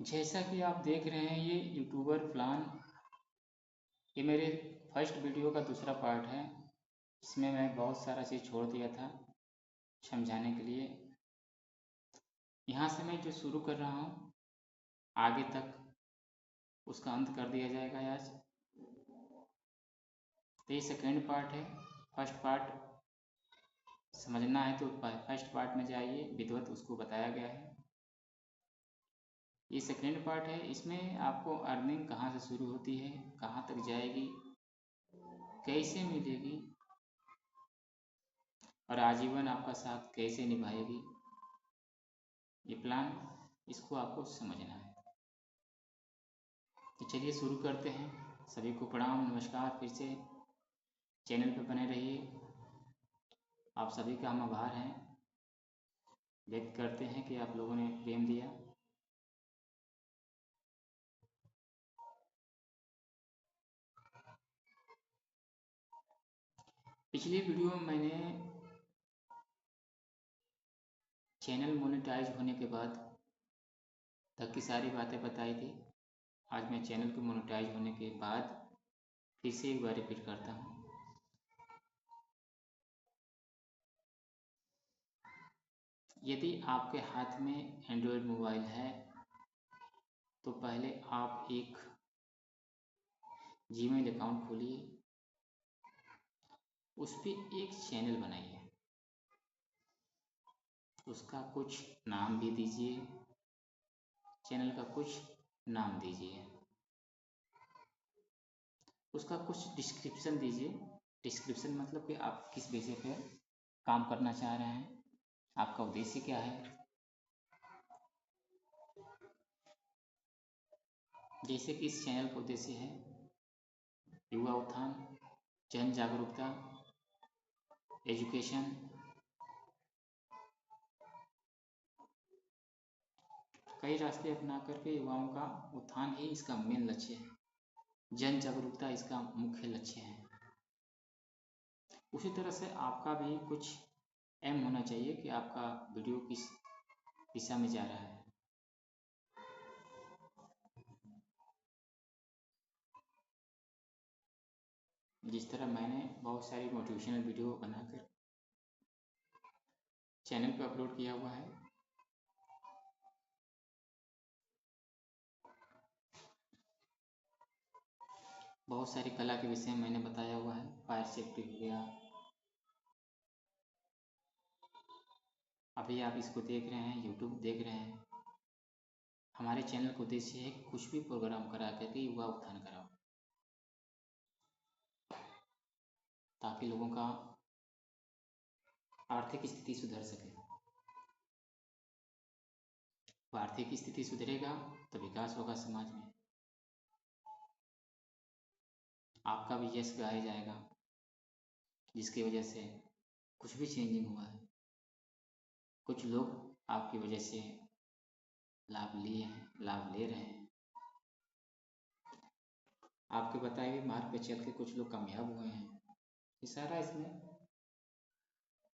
जैसा कि आप देख रहे हैं ये यूट्यूबर प्लान, ये मेरे फर्स्ट वीडियो का दूसरा पार्ट है। इसमें मैं बहुत सारा चीज़ छोड़ दिया था समझाने के लिए। यहाँ से मैं जो शुरू कर रहा हूँ आगे तक उसका अंत कर दिया जाएगा आज। तो ये सेकेंड पार्ट है। फर्स्ट पार्ट समझना है तो फर्स्ट पार्ट में जाइए, विधिवत उसको बताया गया है। ये सेकेंड पार्ट है। इसमें आपको अर्निंग कहाँ से शुरू होती है, कहाँ तक जाएगी, कैसे मिलेगी और आजीवन आपका साथ कैसे निभाएगी, ये प्लान, इसको आपको समझना है। तो चलिए शुरू करते हैं। सभी को प्रणाम, नमस्कार। फिर से चैनल पर बने रहिए। आप सभी का हम आभार हैं, व्यक्त करते हैं कि आप लोगों ने प्रेम दिया। पिछली वीडियो में मैंने चैनल मोनेटाइज होने के बाद तक की सारी बातें बताई थी। आज मैं चैनल के मोनेटाइज होने के बाद फिर से एक बार रिपीट करता हूँ। यदि आपके हाथ में एंड्रॉयड मोबाइल है तो पहले आप एक जीमेल अकाउंट खोलिए, उस पर एक चैनल बनाइए, उसका कुछ नाम भी दीजिए, चैनल का कुछ नाम दीजिए, उसका कुछ डिस्क्रिप्शन दीजिए। डिस्क्रिप्शन मतलब कि आप किस विषय पर काम करना चाह रहे हैं, आपका उद्देश्य क्या है। जैसे कि इस चैनल का उद्देश्य है युवा उत्थान, जन जागरूकता, एजुकेशन, कई रास्ते अपना करके युवाओं का उत्थान ही इसका मेन लक्ष्य है। जन जागरूकता इसका मुख्य लक्ष्य है। उसी तरह से आपका भी कुछ एम होना चाहिए कि आपका वीडियो किस दिशा में जा रहा है। जिस तरह मैंने बहुत सारी मोटिवेशनल वीडियो बनाकर चैनल पर अपलोड किया हुआ है, बहुत सारी कला के विषय में मैंने बताया हुआ है। फायर सेफ्टी हो गया। अभी आप इसको देख रहे हैं, यूट्यूब देख रहे हैं। हमारे चैनल का उद्देश्य है कि कुछ भी प्रोग्राम करा करके युवा उत्थान कराओ, ताकि लोगों का आर्थिक स्थिति सुधर सके। आर्थिक स्थिति सुधरेगा तो विकास होगा समाज में, आपका भी यश गाया जाएगा, जिसकी वजह से कुछ भी चेंजिंग हुआ है। कुछ लोग आपकी वजह से लाभ लिए हैं, लाभ ले रहे हैं। आपके बताए हुए मार्ग पर चल के कुछ लोग कामयाब हुए हैं। ये सारा इसमें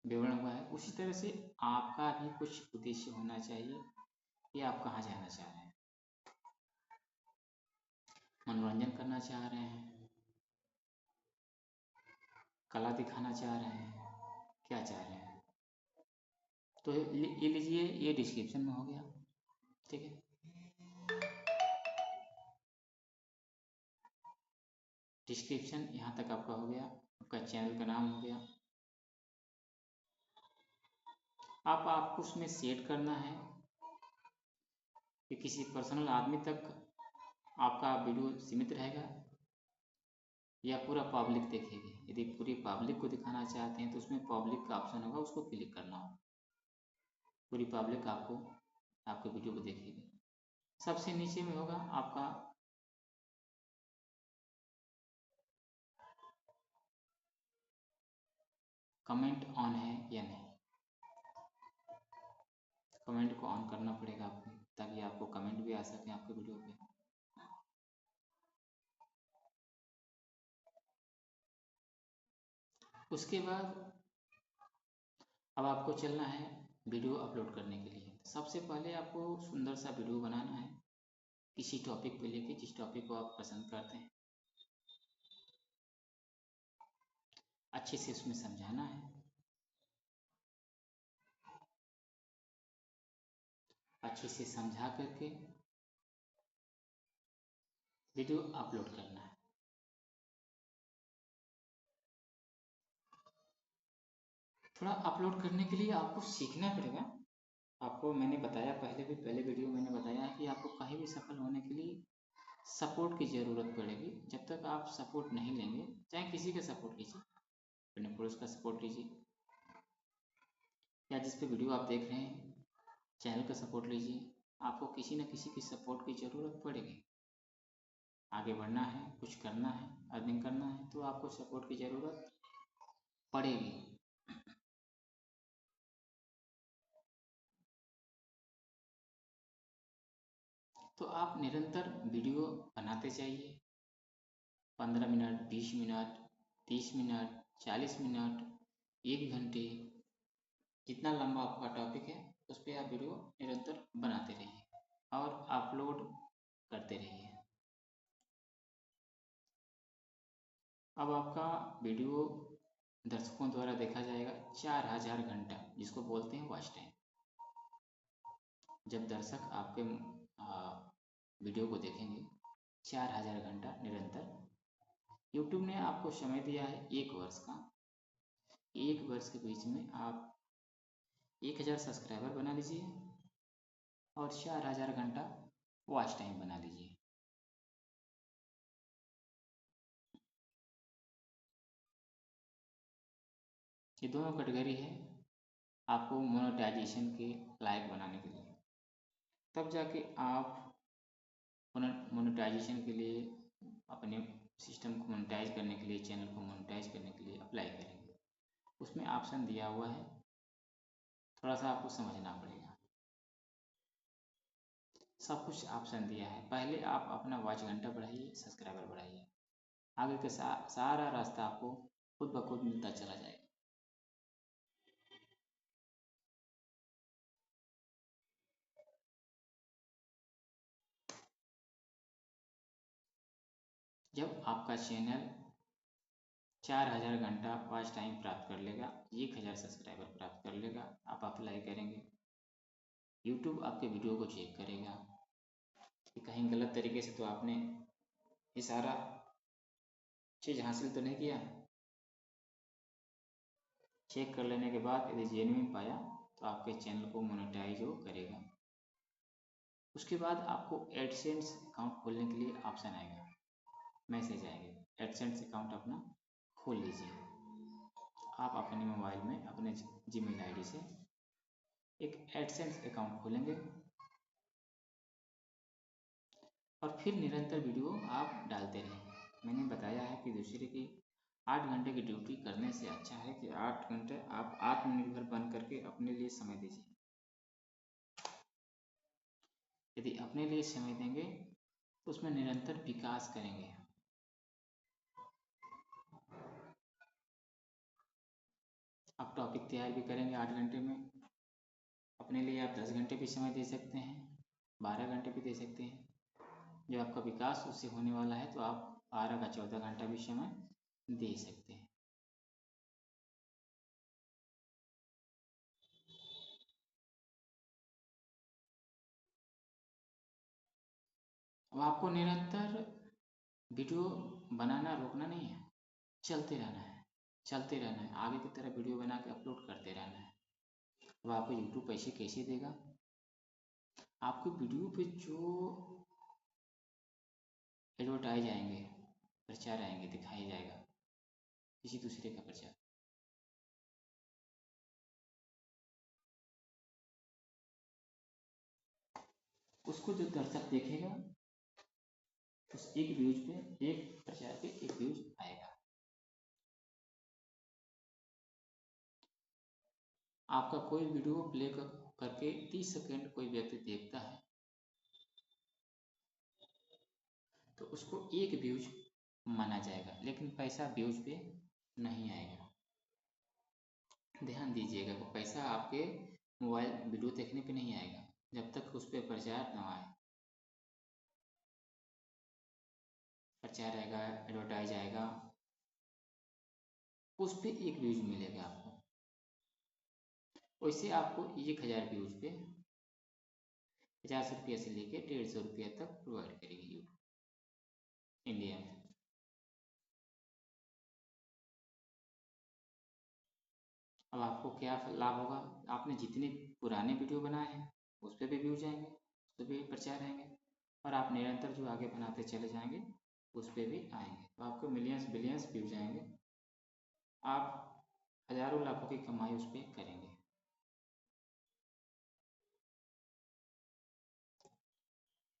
विवरण हुआ है। उसी तरह से आपका भी कुछ उद्देश्य होना चाहिए कि आप कहाँ जाना चाह रहे हैं। मनोरंजन करना चाह रहे हैं, कला दिखाना चाह रहे हैं, क्या चाह रहे हैं। तो ये लीजिए, ये डिस्क्रिप्शन में हो गया, ठीक है। डिस्क्रिप्शन यहाँ तक आपका हो गया, आपका चैनल का नाम हो गया। आपको उसमें सेट करना है कि किसी पर्सनल आदमी तक आपका वीडियो सीमित रहेगा या पूरा पब्लिक देखेगी। यदि पूरी पब्लिक को दिखाना चाहते हैं तो उसमें पब्लिक का ऑप्शन होगा, उसको क्लिक करना होगा। पूरी पब्लिक आपको आपके वीडियो को देखेगी। सबसे नीचे में होगा आपका कमेंट ऑन है या नहीं। कमेंट को ऑन करना पड़ेगा आपको, ताकि आपको कमेंट भी आ सके आपके वीडियो पे। उसके बाद अब आपको चलना है वीडियो अपलोड करने के लिए। सबसे पहले आपको सुंदर सा वीडियो बनाना है, किसी टॉपिक पे लेके जिस टॉपिक को आप पसंद करते हैं अच्छे से उसमें समझाना है, अच्छे से समझा करके वीडियो अपलोड करना है। थोड़ा अपलोड करने के लिए आपको सीखना पड़ेगा। आपको मैंने बताया पहले वीडियो मैंने बताया है कि आपको कहीं भी सफल होने के लिए सपोर्ट की ज़रूरत पड़ेगी। जब तक आप सपोर्ट नहीं लेंगे, चाहे किसी का सपोर्ट लीजिए, अपने पुरुष का सपोर्ट लीजिए, या जिस पे वीडियो आप देख रहे हैं चैनल का सपोर्ट लीजिए, आपको किसी न किसी की सपोर्ट की ज़रूरत पड़ेगी। आगे बढ़ना है, कुछ करना है, अर्निंग करना है, तो आपको सपोर्ट की ज़रूरत पड़ेगी। तो आप निरंतर वीडियो बनाते जाइए। 15 मिनट, 20 मिनट, 30 मिनट, 40 मिनट, 1 घंटे, जितना लंबा आपका टॉपिक है उस पर आप वीडियो निरंतर बनाते रहिए और अपलोड करते रहिए। अब आपका वीडियो दर्शकों द्वारा देखा जाएगा 4000 घंटा, जिसको बोलते हैं वॉच टाइम। जब दर्शक आपके वीडियो को देखेंगे 4000 घंटा निरंतर, यूट्यूब ने आपको समय दिया है 1 वर्ष का। 1 वर्ष के बीच में आप 1000 सब्सक्राइबर बना लीजिए और 4000 घंटा वॉच टाइम बना लीजिए। ये दोनों कैटेगरी है आपको मोनेटाइजेशन के लायक बनाने के लिए। तब जाके आप मोनेटाइजेशन के लिए अपने सिस्टम को मोनेटाइज करने के लिए, चैनल को मोनेटाइज करने के लिए अप्लाई करेंगे। उसमें ऑप्शन दिया हुआ है, थोड़ा सा आपको समझना पड़ेगा। सब कुछ ऑप्शन दिया है। पहले आप अपना वॉच घंटा बढ़ाइए, सब्सक्राइबर बढ़ाइए, आगे का सारा रास्ता आपको खुद ब खुद मिलता चला जाएगा। जब आपका चैनल 4000 घंटा वॉच टाइम प्राप्त कर लेगा, 1000 सब्सक्राइबर प्राप्त कर लेगा, आप अप्लाई करेंगे। यूट्यूब आपके वीडियो को चेक करेगा कि कहीं गलत तरीके से तो आपने ये सारा चीज़ हासिल तो नहीं किया। चेक कर लेने के बाद यदि जेन्युइन पाया तो आपके चैनल को मोनेटाइज वो करेगा। उसके बाद आपको एडसेंस अकाउंट खोलने के लिए ऑप्शन आएगा, मैसेज आएगा, एडसेंस अकाउंट अपना खोल लीजिए। आप अपने मोबाइल में अपने जीमेल आईडी से एक एडसेंस अकाउंट खोलेंगे और फिर निरंतर वीडियो आप डालते रहेंगे। मैंने बताया है कि दूसरे की 8 घंटे की ड्यूटी करने से अच्छा है कि 8 घंटे आप आत्मनिर्भर बन करके अपने लिए समय दीजिए। यदि अपने लिए समय देंगे तो उसमें निरंतर विकास करेंगे। आप टॉपिक तैयार भी करेंगे 8 घंटे में, अपने लिए आप 10 घंटे भी समय दे सकते हैं, 12 घंटे भी दे सकते हैं। जो आपका विकास उससे होने वाला है तो आप 12 का 14 घंटा भी समय दे सकते हैं। अब आपको निरंतर वीडियो बनाना रोकना नहीं है, चलते रहना है, चलते रहना है, आगे की तरह वीडियो बना के अपलोड करते रहना है। अब आपको यूट्यूब पैसे कैसे देगा? आपको वीडियो पे जो एडवर्टाइज आएंगे, प्रचार आएंगे, दिखाया जाएगा किसी दूसरे का प्रचार, उसको जो दर्शक देखेगा उस एक व्यूज पे, एक प्रचार पे एक व्यूज आएगा। आपका कोई वीडियो प्ले करके 30 सेकेंड कोई व्यक्ति देखता है तो उसको एक व्यूज माना जाएगा, लेकिन पैसा व्यूज पे नहीं आएगा। ध्यान दीजिएगा, वो पैसा आपके मोबाइल वीडियो देखने पे नहीं आएगा जब तक उस पर प्रचार न आए। प्रचार आएगा, एडवर्टाइज आएगा, उस पर 1 व्यूज मिलेगा आपको। वैसे आपको 1000 व्यूज पे 50 रुपये से लेके 150 रुपये तक प्रोवाइड करेगी यूट्यूब इंडिया में। अब आपको क्या लाभ होगा, आपने जितने पुराने वीडियो बनाए हैं उस पर भी व्यूज आएंगे, उस पर भी प्रचार आएंगे, और आप निरंतर जो आगे बनाते चले जाएंगे उस पर भी आएंगे, तो आपको मिलियंस बिलियंस व्यूज आएंगे, आप हजारों लाखों की कमाई उस पर करेंगे।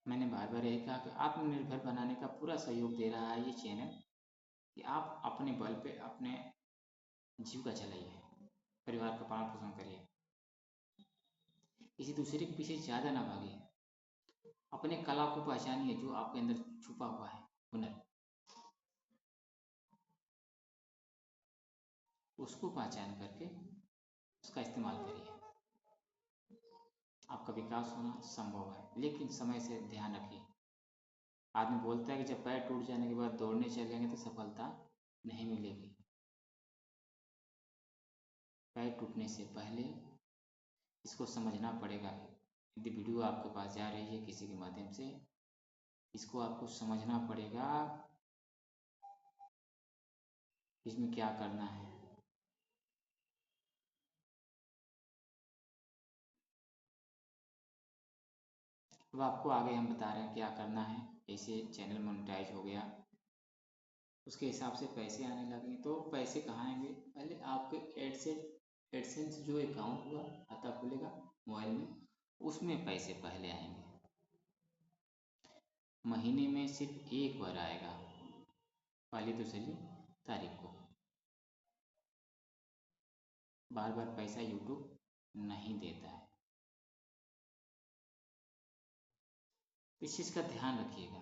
मैंने बार बार यही कहा कि आत्मनिर्भर बनाने का पूरा सहयोग दे रहा है ये चैनल, कि आप अपने बल पे अपने जीविका चलाइए, परिवार का पालन पोषण करिए, किसी दूसरे के पीछे ज़्यादा ना भागिए, अपने कला को पहचानिए जो आपके अंदर छुपा हुआ है हुनर, उसको पहचान करके उसका इस्तेमाल करिए। आपका विकास होना संभव है, लेकिन समय से ध्यान रखिए। आदमी बोलता है कि जब पैर टूट जाने के बाद दौड़ने चलेंगे तो सफलता नहीं मिलेगी। पैर टूटने से पहले इसको समझना पड़ेगा। यदि वीडियो आपके पास जा रही है किसी के माध्यम से, इसको आपको समझना पड़ेगा इसमें क्या करना है। अब आपको आगे हम बता रहे हैं क्या करना है। जैसे चैनल मोनेटाइज हो गया, उसके हिसाब से पैसे आने लगे, तो पैसे कहाँ आएंगे, पहले आपके एडसेंस जो अकाउंट हुआ खाता खुलेगा मोबाइल में, उसमें पैसे पहले आएंगे। महीने में सिर्फ 1 बार आएगा, पहली दूसरी तारीख को। बार बार पैसा यूट्यूब नहीं देता है, इस चीज़ का ध्यान रखिएगा।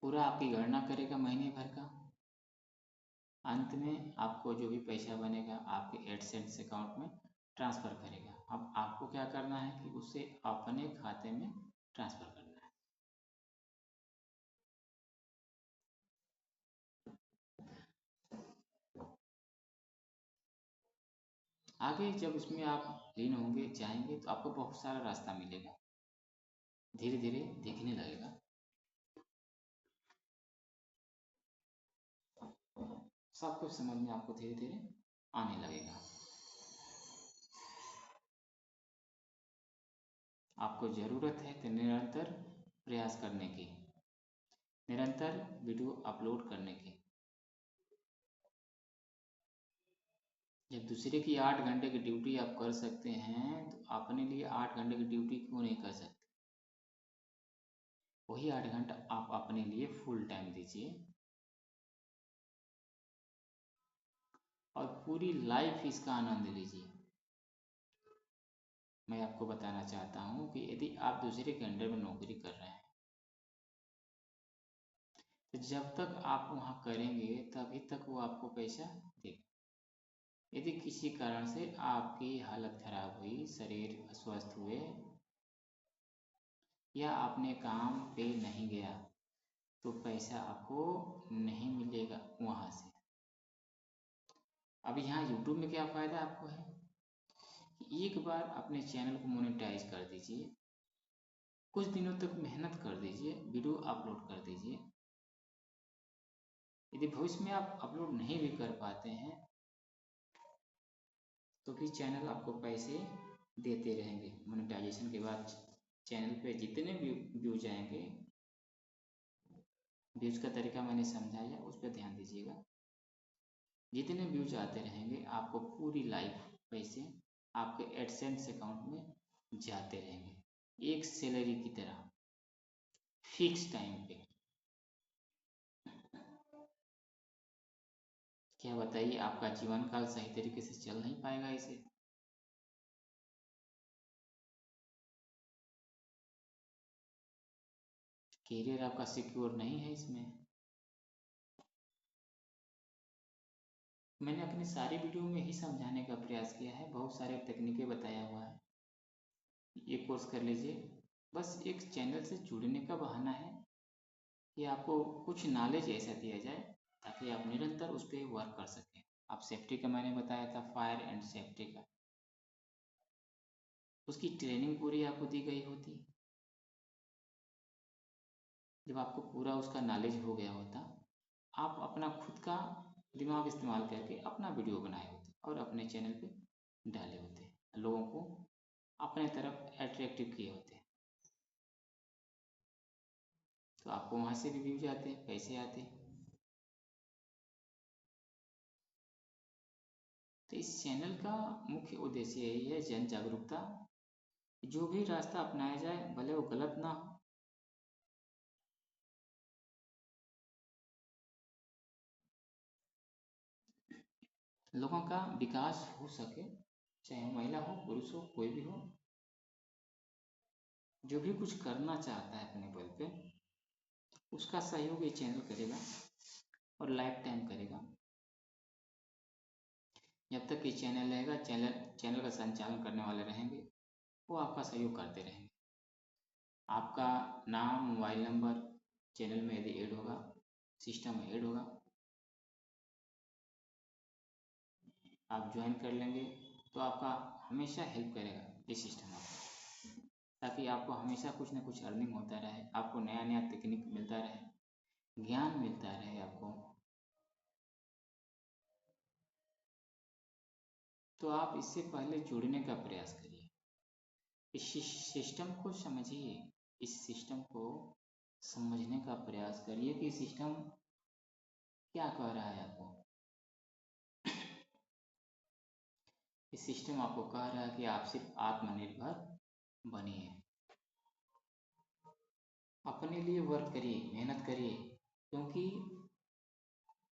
पूरा आपकी गणना करेगा महीने भर का, अंत में आपको जो भी पैसा बनेगा आपके एडसेंस अकाउंट में ट्रांसफ़र करेगा। अब आपको क्या करना है कि उसे अपने खाते में ट्रांसफ़र करना है। आगे जब इसमें आप लीन होंगे जाएंगे तो आपको बहुत सारा रास्ता मिलेगा, धीरे धीरे दिखने लगेगा। सब कुछ समझ में आपको धीरे धीरे आने लगेगा। आपको ज़रूरत है तो निरंतर प्रयास करने की, निरंतर वीडियो अपलोड करने की। जब दूसरे की 8 घंटे की ड्यूटी आप कर सकते हैं तो अपने लिए 8 घंटे की ड्यूटी क्यों नहीं कर सकते। वही 8 घंटा आप अपने लिए फुल टाइम दीजिए और पूरी लाइफ इसका आनंद लीजिए। मैं आपको बताना चाहता हूँ कि यदि आप दूसरे के अंडर में नौकरी कर रहे हैं तो जब तक आप वहाँ करेंगे तभी तक वो आपको पैसा देगा। यदि किसी कारण से आपकी हालत खराब हुई, शरीर अस्वस्थ हुए या आपने काम पे नहीं गया तो पैसा आपको नहीं मिलेगा वहाँ से। अब यहाँ यूट्यूब में क्या फ़ायदा आपको है कि एक बार अपने चैनल को मोनेटाइज कर दीजिए, कुछ दिनों तक मेहनत कर दीजिए, वीडियो अपलोड कर दीजिए। यदि भविष्य में आप अपलोड नहीं भी कर पाते हैं तो भी चैनल आपको पैसे देते रहेंगे। मोनेटाइजेशन के बाद चैनल पे जितने व्यूज आएंगे, व्यूज का तरीका मैंने समझाया, उस पर ध्यान दीजिएगा। जितने व्यूज आते रहेंगे आपको पूरी लाइफ पैसे आपके एडसेंस अकाउंट में जाते रहेंगे, एक सैलरी की तरह फिक्स टाइम पे। क्या बताइए, आपका जीवन काल सही तरीके से चल नहीं पाएगा इसे। कैरियर आपका सिक्योर नहीं है इसमें। मैंने अपनी सारी वीडियो में ही समझाने का प्रयास किया है, बहुत सारे तकनीकें बताया हुआ है। ये कोर्स कर लीजिए, बस एक चैनल से जुड़ने का बहाना है, कि आपको कुछ नॉलेज ऐसा दिया जाए ताकि आप निरंतर उस पर वर्क कर सकें। आप सेफ्टी का मैंने बताया था, फायर एंड सेफ्टी का, उसकी ट्रेनिंग पूरी आपको दी गई होती। जब आपको पूरा उसका नॉलेज हो गया होता, आप अपना खुद का दिमाग इस्तेमाल करके अपना वीडियो बनाए होते और अपने चैनल पे डाले होते, लोगों को अपने तरफ अट्रैक्टिव किए होते, तो आपको वहाँ से भी व्यूज आते, पैसे आते। तो इस चैनल का मुख्य उद्देश्य यही है, जन जागरूकता। जो भी रास्ता अपनाया जाए भले वो गलत ना हो, लोगों का विकास हो सके, चाहे महिला हो पुरुष हो कोई भी हो, जो भी कुछ करना चाहता है अपने बल पे, उसका सहयोग ये चैनल करेगा और लाइफ टाइम करेगा। जब तक ये चैनल रहेगा, चैनल का संचालन करने वाले रहेंगे, वो आपका सहयोग करते रहेंगे। आपका नाम, मोबाइल नंबर चैनल में यदि ऐड होगा, सिस्टम में ऐड होगा, आप ज्वाइन कर लेंगे तो आपका हमेशा हेल्प करेगा ये सिस्टम आपको, ताकि आपको हमेशा कुछ ना कुछ अर्निंग होता रहे, आपको नया नया टेक्निक मिलता रहे, ज्ञान मिलता रहे आपको। तो आप इससे पहले जुड़ने का प्रयास करिए, इस सिस्टम को समझिए, इस सिस्टम को समझने का प्रयास करिए कि सिस्टम क्या कह रहा है आपको। इस सिस्टम आपको कह रहा है कि आप सिर्फ आत्मनिर्भर बनिए, अपने लिए वर्क करिए, मेहनत करिए, क्योंकि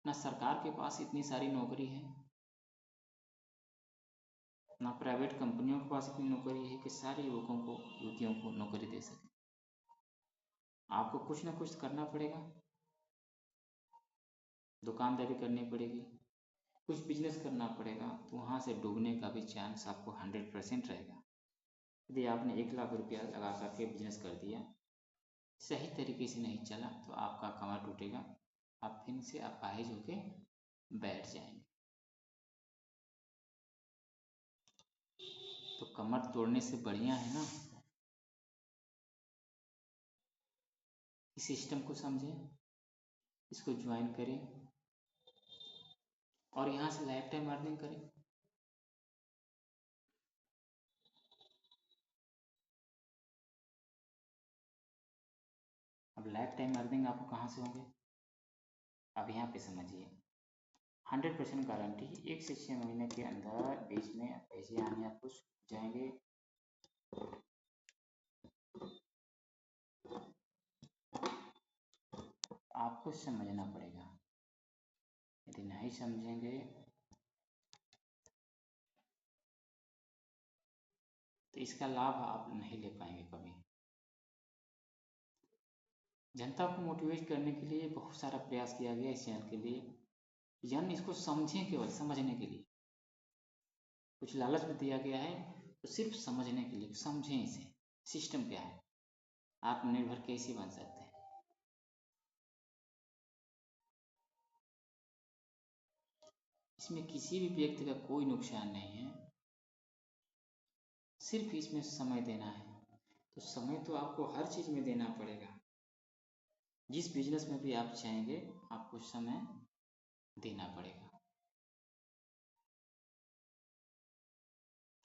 ना सरकार के पास इतनी सारी नौकरी है, ना प्राइवेट कंपनियों के पास इतनी नौकरी है कि सारे युवकों को, युवतियों को नौकरी दे सके। आपको कुछ ना कुछ करना पड़ेगा, दुकानदारी करनी पड़ेगी, कुछ बिजनेस करना पड़ेगा, तो वहाँ से डूबने का भी चांस आपको 100% रहेगा। यदि आपने 1 लाख रुपया लगा करके बिजनेस कर दिया, सही तरीके से नहीं चला, तो आपका कमर टूटेगा, आप फिर से अपाहिज होके बैठ जाएंगे। तो कमर तोड़ने से बढ़िया है ना, इस सिस्टम को समझें, इसको ज्वाइन करें और यहाँ से लाइफ टाइम अर्निंग करें। अब लाइफ टाइम अर्निंग आपको कहाँ से होंगे, अब यहाँ पे समझिए। 100% गारंटी, 1 से 6 महीने के अंदर बीच में पैसे आने आपको जाएंगे। आपको समझना पड़ेगा, यदि नहीं समझेंगे तो इसका लाभ आप नहीं ले पाएंगे कभी। जनता को मोटिवेट करने के लिए बहुत सारा प्रयास किया गया इस चैनल के लिए, जन इसको समझें, केवल समझने के लिए कुछ लालच भी दिया गया है, तो सिर्फ समझने के लिए, समझें इसे, सिस्टम क्या है, आत्मनिर्भर कैसे बन सकते हैं। इसमें किसी भी व्यक्ति का कोई नुकसान नहीं है, सिर्फ इसमें समय देना है। तो समय तो आपको हर चीज में देना पड़ेगा, जिस बिजनेस में भी आप चाहेंगे आपको समय देना पड़ेगा।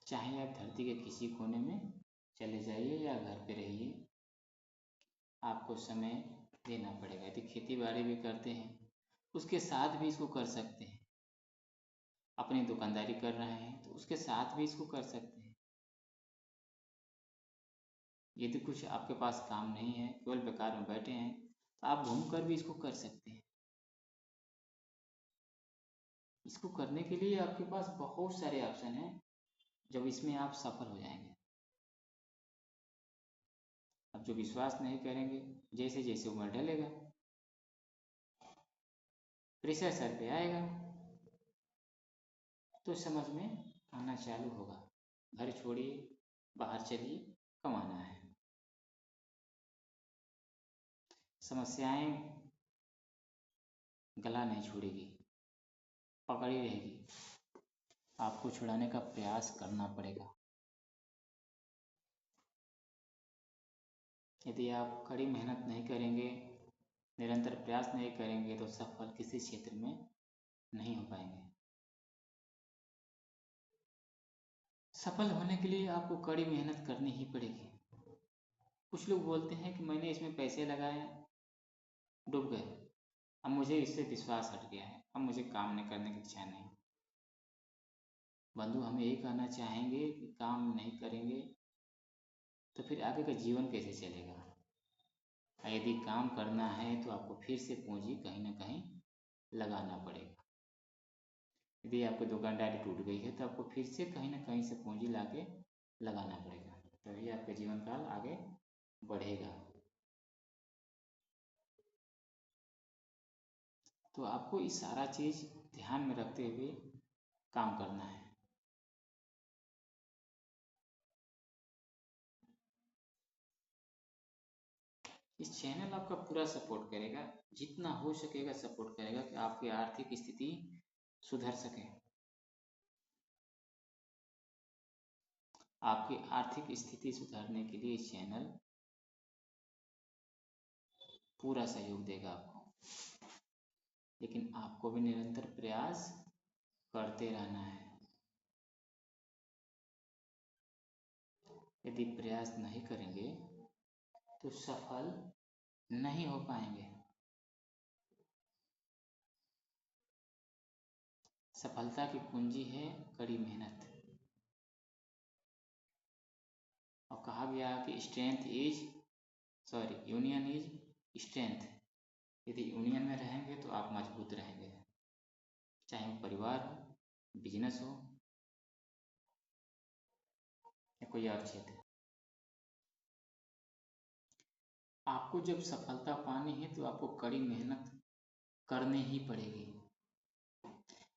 चाहे आप धरती के किसी कोने में चले जाइए या घर पे रहिए, आपको समय देना पड़ेगा। यदि खेती बाड़ी भी करते हैं उसके साथ भी इसको कर सकते हैं, अपनी दुकानदारी कर रहे हैं तो उसके साथ भी इसको कर सकते हैं। यदि कुछ आपके पास काम नहीं है, केवल बेकार में बैठे हैं, तो आप घूमकर भी इसको कर सकते हैं। इसको करने के लिए आपके पास बहुत सारे ऑप्शन हैं, जब इसमें आप सफल हो जाएंगे। अब जो विश्वास नहीं करेंगे, जैसे जैसे उम्र ढलेगा प्रेशर सर पे आएगा, तो समझ में आना चालू होगा, घर छोड़िए, बाहर चलिए, कमाना है। समस्याएं गला नहीं छोड़ेगी, पकड़ी रहेगी। आपको छुड़ाने का प्रयास करना पड़ेगा। यदि आप कड़ी मेहनत नहीं करेंगे, निरंतर प्रयास नहीं करेंगे तो सफल किसी क्षेत्र में नहीं हो पाएंगे। सफल होने के लिए आपको कड़ी मेहनत करनी ही पड़ेगी। कुछ लोग बोलते हैं कि मैंने इसमें पैसे लगाए, डूब गए, अब मुझे इससे विश्वास हट गया है, अब मुझे काम नहीं करने की इच्छा नहीं। बंधु, हम यही कहना चाहेंगे कि काम नहीं करेंगे तो फिर आगे का जीवन कैसे चलेगा। यदि काम करना है तो आपको फिर से पूंजी कहीं ना कहीं लगाना पड़ेगा। यदि आपकी दुकानदारी टूट गई है तो आपको फिर से कहीं ना कहीं से पूंजी लाके लगाना पड़ेगा, तभी आपका जीवन काल आगे बढ़ेगा। तो आपको ये सारा चीज ध्यान में रखते हुए काम करना है। इस चैनल आपका पूरा सपोर्ट करेगा, जितना हो सकेगा सपोर्ट करेगा कि आपकी आर्थिक स्थिति सुधर सके। आपकी आर्थिक स्थिति सुधारने के लिए इस चैनल पूरा सहयोग देगा आपको, लेकिन आपको भी निरंतर प्रयास करते रहना है। यदि प्रयास नहीं करेंगे तो सफल नहीं हो पाएंगे। सफलता की कुंजी है कड़ी मेहनत। और कहा गया कि यूनियन इज स्ट्रेंथ। यदि यूनियन में रहेंगे तो आप मजबूत रहेंगे, चाहे वो परिवार हो, बिजनेस हो या कोई और क्षेत्र। आपको जब सफलता पानी है तो आपको कड़ी मेहनत करनी ही पड़ेगी।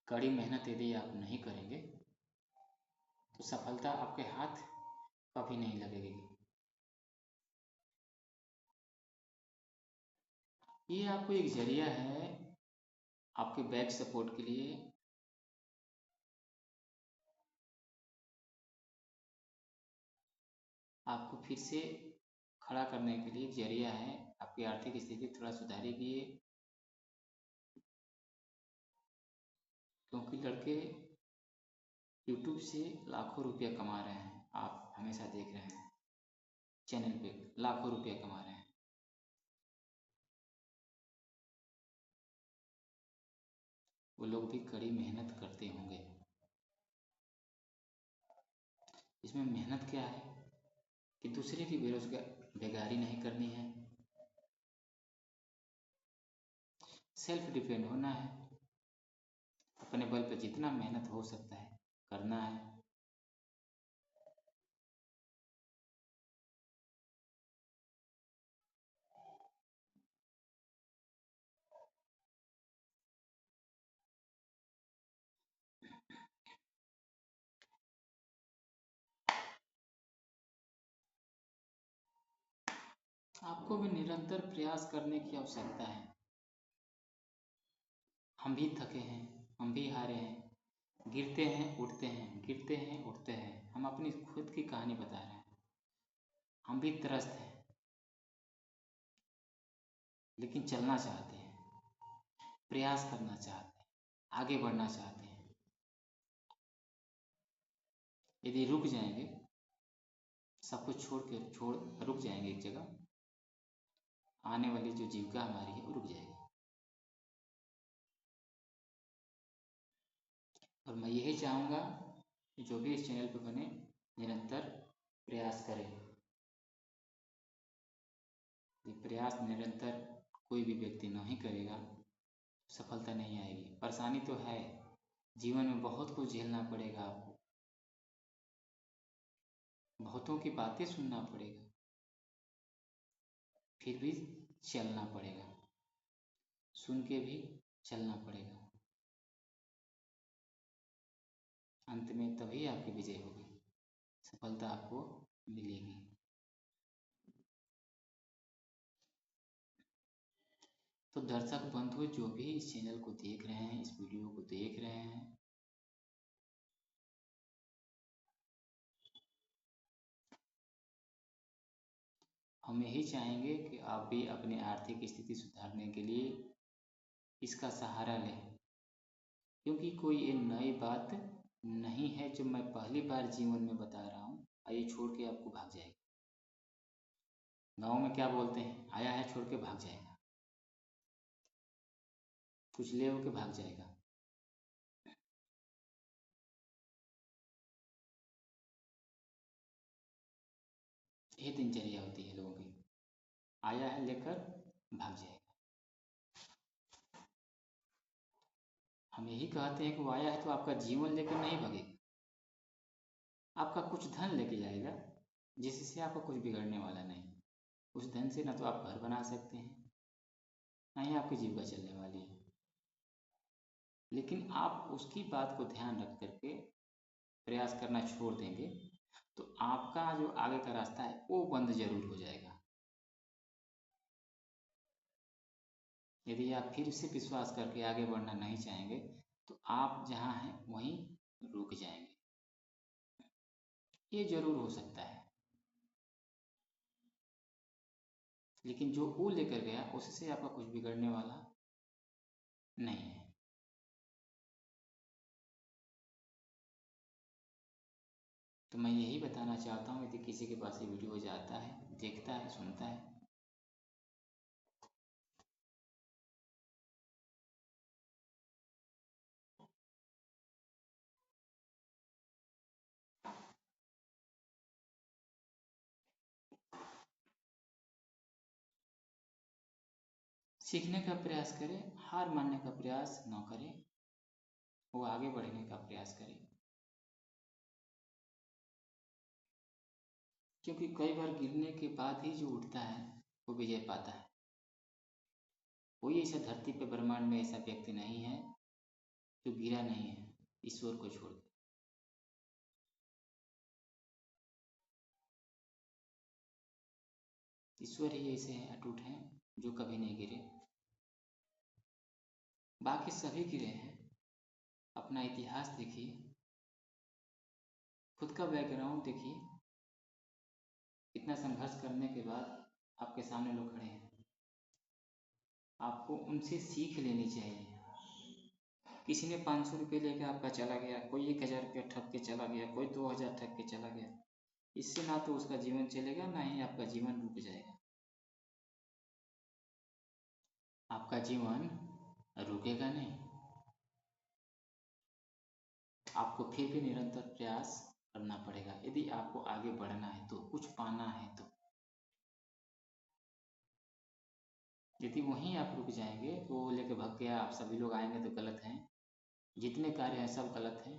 कड़ी मेहनत यदि आप नहीं करेंगे तो सफलता आपके हाथ कभी नहीं लगेगी। ये आपको एक जरिया है आपके बैक सपोर्ट के लिए। आपको फिर से खड़ा करने के लिए जरिया है। आपकी आर्थिक स्थिति थोड़ा सुधारेगी ये, क्योंकि लड़के YouTube से लाखों रुपया कमा रहे हैं। आप हमेशा देख रहे हैं चैनल पे लाखों रुपया कमा रहे हैं। वो लोग भी कड़ी मेहनत करते होंगे। इसमें मेहनत क्या है कि दूसरे की बेगारी नहीं करनी है, सेल्फ डिपेंड होना है, अपने बल पर जितना मेहनत हो सकता है करना है। आपको भी निरंतर प्रयास करने की आवश्यकता है। हम भी थके हैं, हम भी हारे हैं, गिरते हैं उठते हैं, गिरते हैं उठते हैं। हम अपनी खुद की कहानी बता रहे हैं। हम भी त्रस्त हैं, लेकिन चलना चाहते हैं, प्रयास करना चाहते हैं, आगे बढ़ना चाहते हैं। यदि रुक जाएंगे, सब कुछ छोड़ रुक जाएंगे एक जगह, आने वाली जो जीविका हमारी है वो रुक जाएगी। और मैं यही चाहूँगा कि जो भी इस चैनल पे बने निरंतर प्रयास करें। ये प्रयास निरंतर कोई भी व्यक्ति नहीं करेगा, सफलता नहीं आएगी। परेशानी तो है, जीवन में बहुत कुछ झेलना पड़ेगा आपको, बहुतों की बातें सुनना पड़ेगा, फिर भी चलना पड़ेगा, सुन के भी चलना पड़ेगा। अंत में तभी आपकी विजय होगी, सफलता आपको मिलेगी। तो दर्शक बंधु जो भी इस चैनल को देख रहे हैं, इस वीडियो को देख रहे हैं, हम यही चाहेंगे कि आप भी अपनी आर्थिक स्थिति सुधारने के लिए इसका सहारा लें, क्योंकि कोई ये नई बात नहीं है जो मैं पहली बार जीवन में बता रहा हूँ। आइए छोड़ के आपको भाग जाएगा। गाँव में क्या बोलते हैं, आया है छोड़ के भाग जाएगा, कुछ ले के भाग जाएगा। ये दिनचर्या होती है लोगों की, आया है लेकर भाग जाएगा। हम यही कहते हैं कि वो आया है तो आपका जीवन लेकर नहीं भागेगा, आपका कुछ धन लेके जाएगा, जिससे आपका कुछ बिगड़ने वाला नहीं। उस धन से ना तो आप घर बना सकते हैं, ना ही आपकी जीविका चलने वाली है। लेकिन आप उसकी बात को ध्यान रख करके प्रयास करना छोड़ देंगे तो आपका जो आगे का रास्ता है वो बंद जरूर हो जाएगा। यदि आप फिर से विश्वास करके आगे बढ़ना नहीं चाहेंगे तो आप जहाँ हैं वहीं रुक जाएंगे। ये जरूर हो सकता है, लेकिन जो वो लेकर गया उससे आपका कुछ बिगड़ने वाला नहीं है। तो मैं यही बताना चाहता हूँ, यदि किसी के पास ये वीडियो जाता है, देखता है, सुनता है, सीखने का प्रयास करें, हार मानने का प्रयास न करें, वो आगे बढ़ने का प्रयास करें। क्योंकि कई बार गिरने के बाद ही जो उठता है वो विजय पाता है। कोई ऐसा धरती पे ब्रह्मांड में ऐसा व्यक्ति नहीं है जो गिरा नहीं है, ईश्वर को छोड़ के। ईश्वर ही ऐसे हैं, अटूट हैं, जो कभी नहीं गिरे। बाकी सभी गिरे हैं। अपना इतिहास देखिए, खुद का बैकग्राउंड देखिए, इतना संघर्ष करने के बाद आपके सामने लोग खड़े हैं। आपको उनसे सीख लेनी चाहिए। किसी ने 500 रुपये लेकर आपका चला गया, कोई 1000 रुपया ठग के चला गया, कोई 2000 ठग के चला गया, इससे ना तो उसका जीवन चलेगा, ना ही आपका जीवन रुक जाएगा। आपका जीवन रुकेगा नहीं। आपको फिर भी निरंतर प्रयास करना पड़ेगा यदि आपको आगे बढ़ना है तो, कुछ पाना है तो। यदि वहीं आप रुक जाएंगे तो वो लेके भाग गया, आप सभी लोग आएंगे तो गलत हैं, जितने कार्य हैं सब गलत हैं,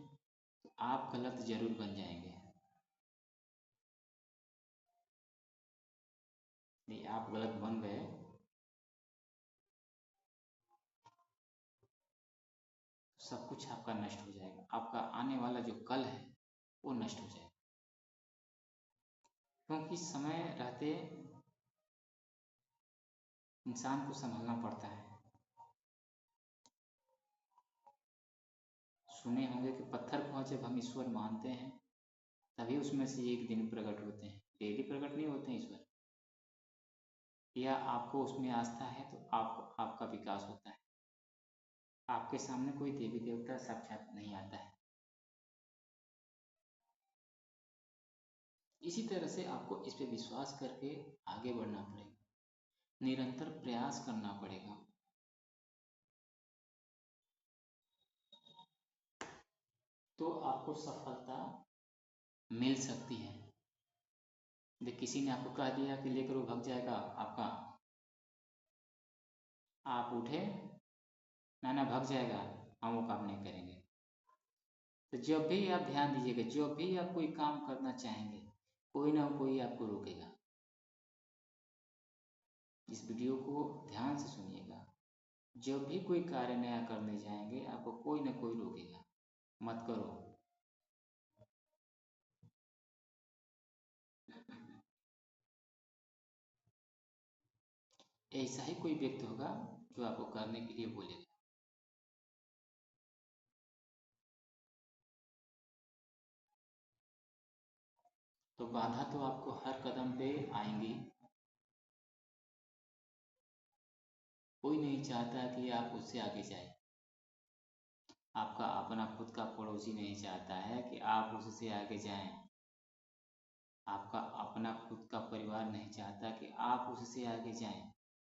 तो आप गलत जरूर बन जाएंगे। यदि आप गलत बन गए तो सब कुछ आपका नष्ट हो जाएगा, आपका आने वाला जो कल है वो नष्ट हो जाएगा। क्योंकि समय रहते इंसान को संभलना पड़ता है। सुने होंगे कि पत्थर को जब हम ईश्वर मानते हैं तभी उसमें से एक दिन प्रकट होते हैं, डेली प्रकट नहीं होते हैं ईश्वर। या आपको उसमें आस्था है तो आपका विकास होता है। आपके सामने कोई देवी देवता साक्षात नहीं आता है। इसी तरह से आपको इस पे विश्वास करके आगे बढ़ना पड़ेगा, निरंतर प्रयास करना पड़ेगा। तो आपको सफलता मिल सकती है। यदि किसी ने आपको कह दिया कि लेकर वो भाग जाएगा आपका, आप उठे, ना ना भाग जाएगा, हम वो काम नहीं करेंगे। तो जब भी आप ध्यान दीजिएगा, जब भी आप कोई काम करना चाहेंगे कोई ना कोई आपको रोकेगा। इस वीडियो को ध्यान से सुनिएगा। जब भी कोई कार्य नया करने जाएंगे आपको कोई ना कोई रोकेगा, मत करो। ऐसा ही कोई व्यक्ति होगा जो आपको करने के लिए बोलेगा। तो बाधा तो आपको हर कदम पे आएंगी। कोई नहीं चाहता कि आप उससे आगे जाए। आपका अपना खुद का पड़ोसी नहीं चाहता है कि आप उससे आगे जाएं। आपका अपना खुद का परिवार नहीं चाहता कि आप उससे आगे जाएं।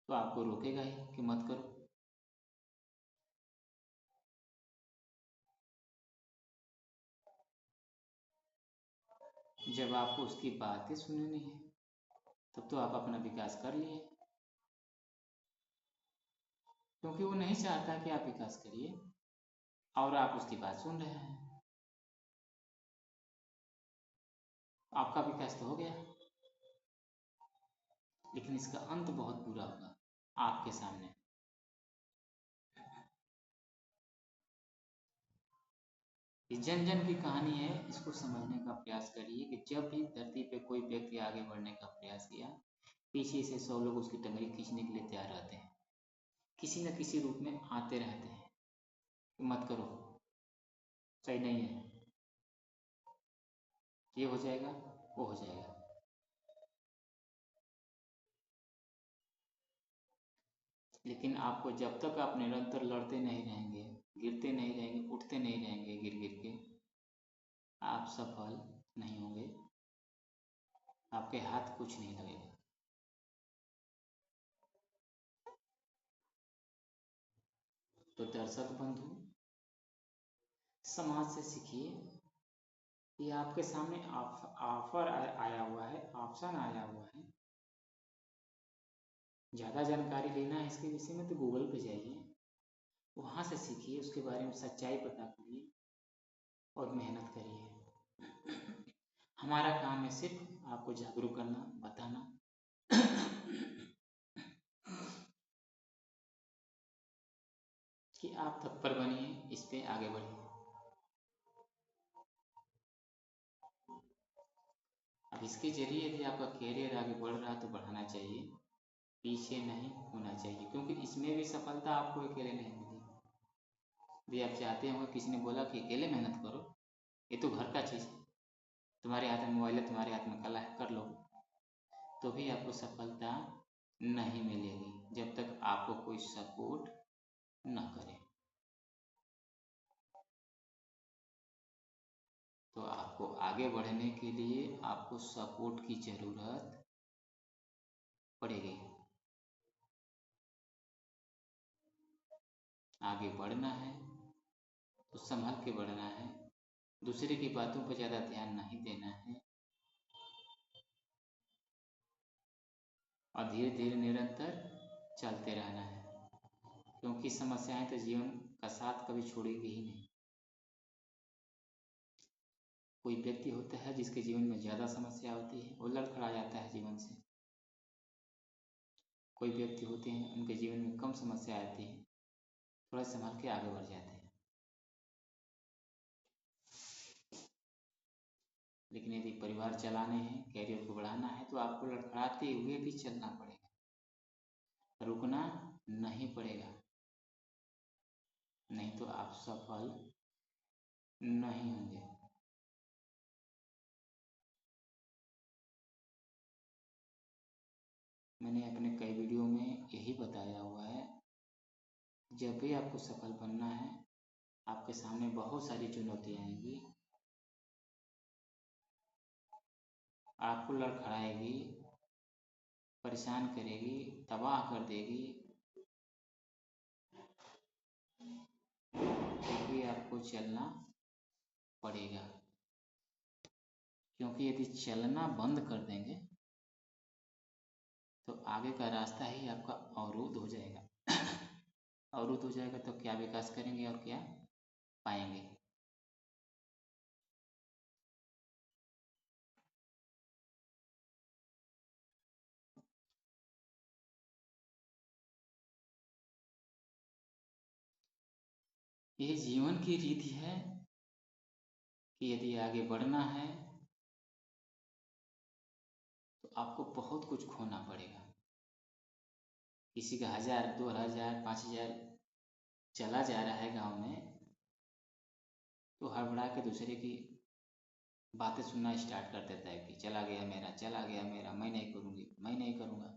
तो आपको रोकेगा ही कि मत करो। जब आपको उसकी बातें सुननी है तब तो आप अपना विकास कर लिए, क्योंकि वो नहीं चाहता कि आप विकास करिए और आप उसकी बात सुन रहे हैं। आपका विकास तो हो गया, लेकिन इसका अंत बहुत बुरा होगा आपके सामने। ये जन जन की कहानी है, इसको समझने का प्रयास करिए कि जब भी धरती पे कोई व्यक्ति आगे बढ़ने का प्रयास किया, पीछे से 100 लोग उसकी टंगरी खींचने के लिए तैयार रहते हैं, किसी न किसी रूप में आते रहते हैं कि मत करो, सही नहीं है, ये हो जाएगा, वो हो जाएगा। लेकिन आपको जब तक आप निरंतर लड़ते नहीं रहेंगे, गिरते नहीं रहेंगे, उठते नहीं रहेंगे, गिर गिर के आप सफल नहीं होंगे। आपके हाथ कुछ नहीं लगेगा। तो दर्शक बंधु, समाज से सीखिए कि आपके सामने ऑफर आया हुआ है, ऑप्शन आया हुआ है। ज़्यादा जानकारी लेना है इसके विषय में तो गूगल पे जाइए, वहाँ से सीखिए, उसके बारे में सच्चाई पता करिए और मेहनत करिए। हमारा काम है सिर्फ आपको जागरूक करना, बताना कि आप तत्पर बनिए, इस पे आगे बढ़िए। अब इसके जरिए यदि आपका कैरियर आगे बढ़ रहा है तो बढ़ाना चाहिए, पीछे नहीं होना चाहिए, क्योंकि इसमें भी सफलता आपको अकेले नहीं मिलेगी। यदि आप चाहते होंगे, किसी ने बोला कि अकेले मेहनत करो, ये तो घर का चीज़ है, तुम्हारे हाथ में मोबाइल है, तुम्हारे हाथ में कला है, कर लो, तो भी आपको सफलता नहीं मिलेगी जब तक आपको कोई सपोर्ट न करे। तो आपको आगे बढ़ने के लिए आपको सपोर्ट की ज़रूरत पड़ेगी। आगे बढ़ना है तो संभल के बढ़ना है, दूसरे की बातों पर ज़्यादा ध्यान नहीं देना है, और धीरे धीरे निरंतर चलते रहना है, क्योंकि समस्याएं तो जीवन का साथ कभी छोड़ेगी ही नहीं। कोई व्यक्ति होता है जिसके जीवन में ज़्यादा समस्या होती है, वो लड़खड़ा जाता है जीवन से। कोई व्यक्ति होते हैं उनके जीवन में कम समस्या आती है, थोड़ा संभल के आगे बढ़ जाते हैं। लेकिन यदि परिवार चलाने हैं, कैरियर को बढ़ाना है, तो आपको लड़खड़ाते हुए भी चलना पड़ेगा, रुकना नहीं पड़ेगा, नहीं तो आप सफल नहीं होंगे। मैंने अपने कई वीडियो में यही बताया हुआ है, जब भी आपको सफल बनना है, आपके सामने बहुत सारी चुनौतियाँ आएंगी, आपको लड़खड़ाएगी, परेशान करेगी, तबाह कर देगी, फिर भी आपको चलना पड़ेगा, क्योंकि यदि चलना बंद कर देंगे तो आगे का रास्ता ही आपका अवरुद्ध हो जाएगा। अवरुद्ध हो जाएगा तो क्या विकास करेंगे और क्या पाएंगे। ये जीवन की रीति है कि यदि आगे बढ़ना है तो आपको बहुत कुछ खोना पड़ेगा, किसी का 1000, 2000, 5000 चला जा रहा है गांव में, तो हड़बड़ा के दूसरे की बातें सुनना स्टार्ट कर देता है कि चला गया मेरा, चला गया मेरा, मैं नहीं करूँगी, मैं नहीं करूँगा,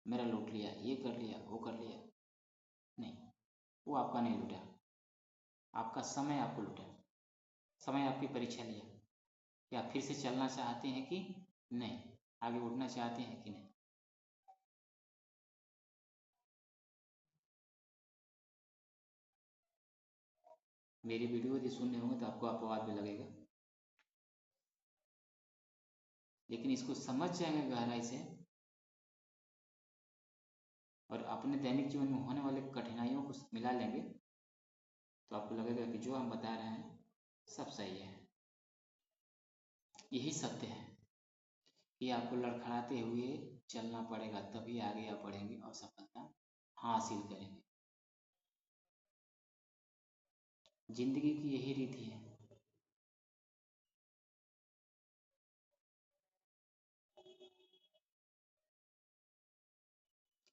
मेरा लूट लिया, ये कर लिया, वो कर लिया। नहीं, वो आपका नहीं लूटा, आपका समय आपको लूटा, समय आपकी परीक्षा लिया कि आप फिर से चलना चाहते हैं कि नहीं, आगे उठना चाहते हैं कि नहीं। मेरी वीडियो यदि सुनने होंगे तो आपको अपवाद भी लगेगा, लेकिन इसको समझ जाएंगे गहराई से और अपने दैनिक जीवन में होने वाले कठिनाइयों को मिला लेंगे, तो आपको लगेगा कि जो हम बता रहे हैं सब सही है। यही सत्य है कि आपको लड़खड़ाते हुए चलना पड़ेगा, तभी आगे आप बढ़ेंगे और सफलता हासिल करेंगे। जिंदगी की यही रीति है।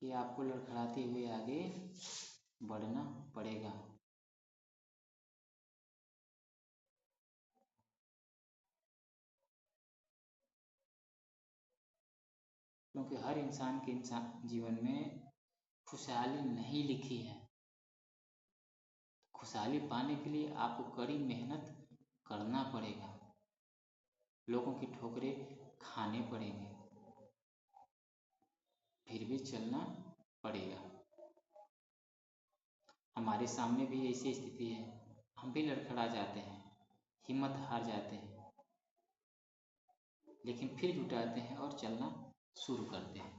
कि आपको लड़खड़ाते हुए आगे बढ़ना पड़ेगा। क्योंकि हर इंसान के जीवन में खुशहाली नहीं लिखी है। खुशहाली पाने के लिए आपको कड़ी मेहनत करना पड़ेगा, लोगों की ठोकरें खाने पड़ेंगे, फिर भी चलना पड़ेगा। हमारे सामने भी ऐसी स्थिति है, हम भी लड़खड़ा जाते हैं, हिम्मत हार जाते हैं, लेकिन फिर जुटाते हैं और चलना शुरू करते हैं।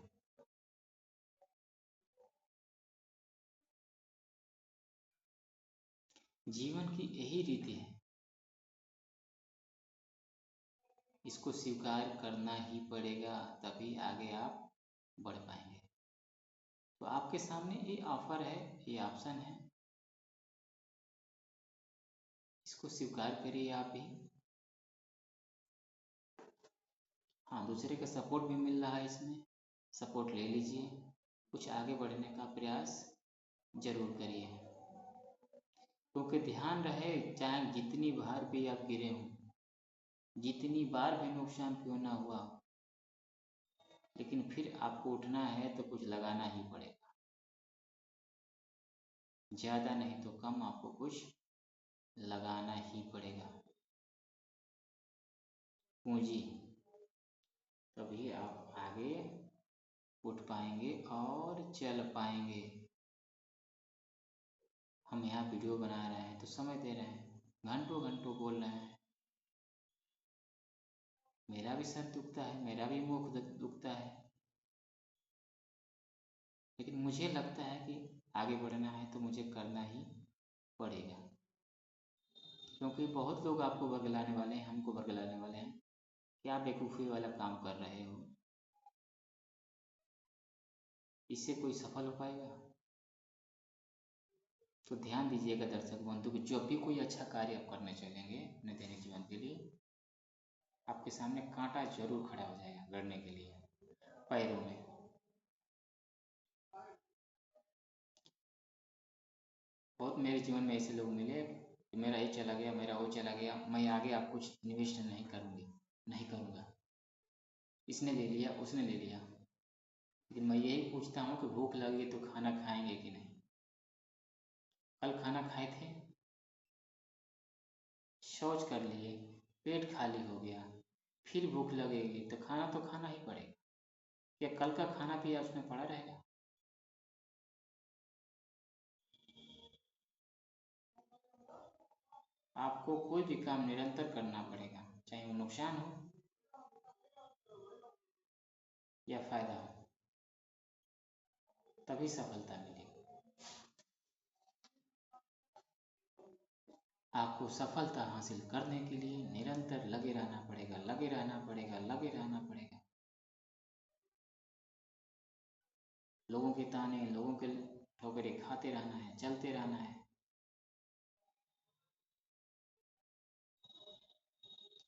जीवन की यही रीति है, इसको स्वीकार करना ही पड़ेगा, तभी आगे आप बढ़ पाएंगे। तो आपके सामने ये ऑफर है, ये ऑप्शन है, इसको स्वीकार करिए आप भी। हाँ, दूसरे का सपोर्ट भी मिल रहा है, इसमें सपोर्ट ले लीजिए, कुछ आगे बढ़ने का प्रयास जरूर करिए। क्योंकि ध्यान रहे, चाहे जितनी बार भी आप गिरे हों, जितनी बार भी नुकसान क्यों ना हुआ हो, लेकिन फिर आपको उठना है तो कुछ लगाना ही पड़ेगा। ज़्यादा नहीं तो कम आपको कुछ लगाना ही पड़ेगा, पूंजी, तभी आप आगे उठ पाएंगे और चल पाएंगे। हम यहाँ वीडियो बना रहे हैं तो समय दे रहे हैं, घंटों घंटों बोल रहे हैं, मेरा भी सर दुखता है, मेरा भी मुख दुखता है, लेकिन मुझे लगता है कि आगे बढ़ना है तो मुझे करना ही पड़ेगा। क्योंकि बहुत लोग आपको बरगलाने वाले हैं, हमको बरगलाने वाले हैं, क्या बेवकूफ़ी वाला काम कर रहे हो, इससे कोई सफल हो पाएगा? तो ध्यान दीजिएगा दर्शक बंधु कि जब भी कोई अच्छा कार्य आप करने चलेंगे अपने दैनिक जीवन के लिए, आपके सामने कांटा जरूर खड़ा हो जाएगा लड़ने के लिए, पैरों में। बहुत मेरे जीवन में ऐसे लोग मिले कि मेरा ये चला गया, मेरा वो चला गया, मैं आगे आप कुछ इन्वेस्ट नहीं करूँगी, नहीं करूँगा, इसने ले लिया, उसने ले लिया। लेकिन मैं यही पूछता हूँ कि भूख लगी तो खाना खाएंगे कि नहीं? कल खाना खाए थे, शौच कर लिए, पेट खाली हो गया, फिर भूख लगेगी तो खाना तो खाना ही पड़ेगा। क्या कल का खाना भी उसमें पड़ा रहेगा? आपको कोई भी काम निरंतर करना पड़ेगा, चाहे वो नुकसान हो या फायदा हो, तभी सफलता मिलेगी। आपको सफलता हासिल करने के लिए निरंतर लगे रहना पड़ेगा, लगे रहना पड़ेगा, लगे रहना पड़ेगा। लोगों के ताने, लोगों के ठोकरें खाते रहना है, चलते रहना है,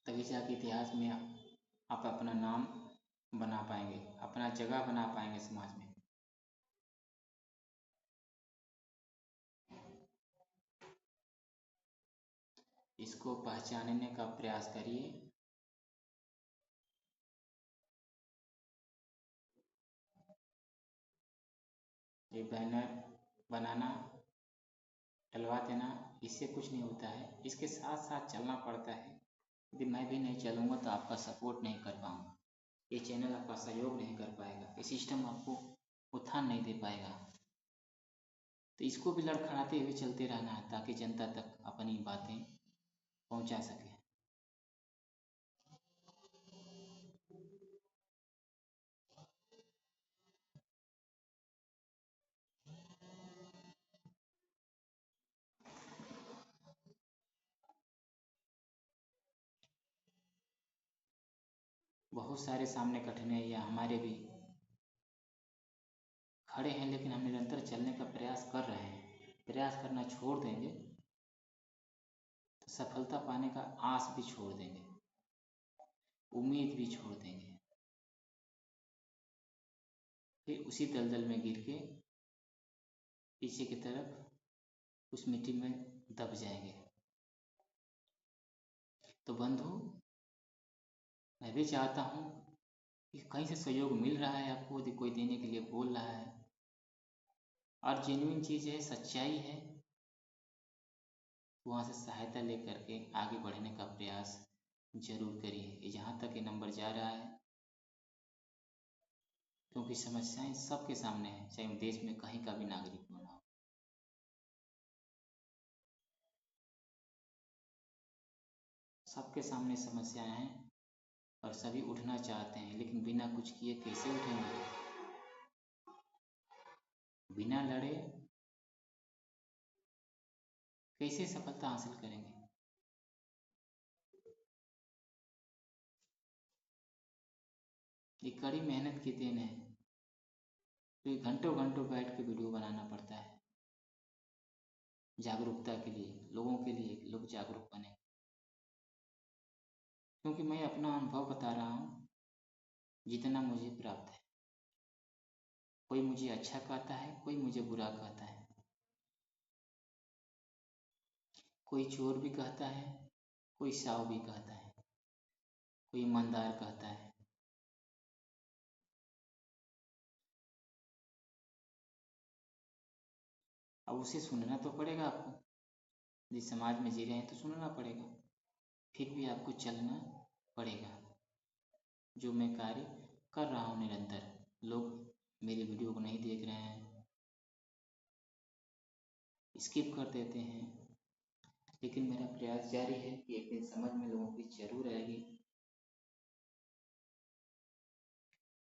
तभी जाके इतिहास में आप अपना नाम बना पाएंगे, अपना जगह बना पाएंगे समाज में। इसको पहचानने का प्रयास करिए। ये बैनर बनाना, डलवा देना, इससे कुछ नहीं होता है। इसके साथ साथ चलना पड़ता है। यदि मैं भी नहीं चलूँगा तो आपका सपोर्ट नहीं कर पाऊँगा, ये चैनल आपका सहयोग नहीं कर पाएगा, ये सिस्टम आपको उत्थान नहीं दे पाएगा। तो इसको भी लड़खड़ाते हुए चलते रहना है ताकि जनता तक अपनी बातें पहुंचा सके। बहुत सारे सामने कठिनाइयाँ हमारे भी खड़े हैं, लेकिन हम निरंतर चलने का प्रयास कर रहे हैं। प्रयास करना छोड़ देंगे तो सफलता पाने का आस भी छोड़ देंगे, उम्मीद भी छोड़ देंगे, फिर उसी दलदल में गिर के पीछे की तरफ उस मिट्टी में दब जाएंगे। तो बंधु, मैं भी चाहता हूँ कि कहीं से सहयोग मिल रहा है आपको, यदि कोई देने के लिए बोल रहा है और जेन्युइन चीज़ है, सच्चाई है, वहाँ से सहायता लेकर के आगे बढ़ने का प्रयास जरूर करिए। जहाँ तक ये नंबर जा रहा है, क्योंकि समस्याएं सबके सामने हैं, चाहे देश में कहीं का भी नागरिक क्यों ना हो। सबके सामने समस्याएं हैं और सभी उठना चाहते हैं, लेकिन बिना कुछ किए कैसे उठेंगे? बिना लड़े कैसे सफलता हासिल करेंगे? ये कड़ी मेहनत की देन है। तो घंटों घंटों बैठ के वीडियो बनाना पड़ता है जागरूकता के लिए, लोगों के लिए, लोग जागरूक बने। क्योंकि मैं अपना अनुभव बता रहा हूँ, जितना मुझे प्राप्त है। कोई मुझे अच्छा कहता है, कोई मुझे बुरा कहता है, कोई चोर भी कहता है, कोई साव भी कहता है, कोई ईमानदार कहता है। अब उसे सुनना तो पड़ेगा आपको, जिस समाज में जी रहे हैं तो सुनना पड़ेगा, फिर भी आपको चलना पड़ेगा। जो मैं कार्य कर रहा हूँ निरंतर, लोग मेरी वीडियो को नहीं देख रहे हैं, स्किप कर देते हैं, लेकिन मेरा प्रयास जारी है कि एक दिन समझ में लोगों की जरूर आएगी,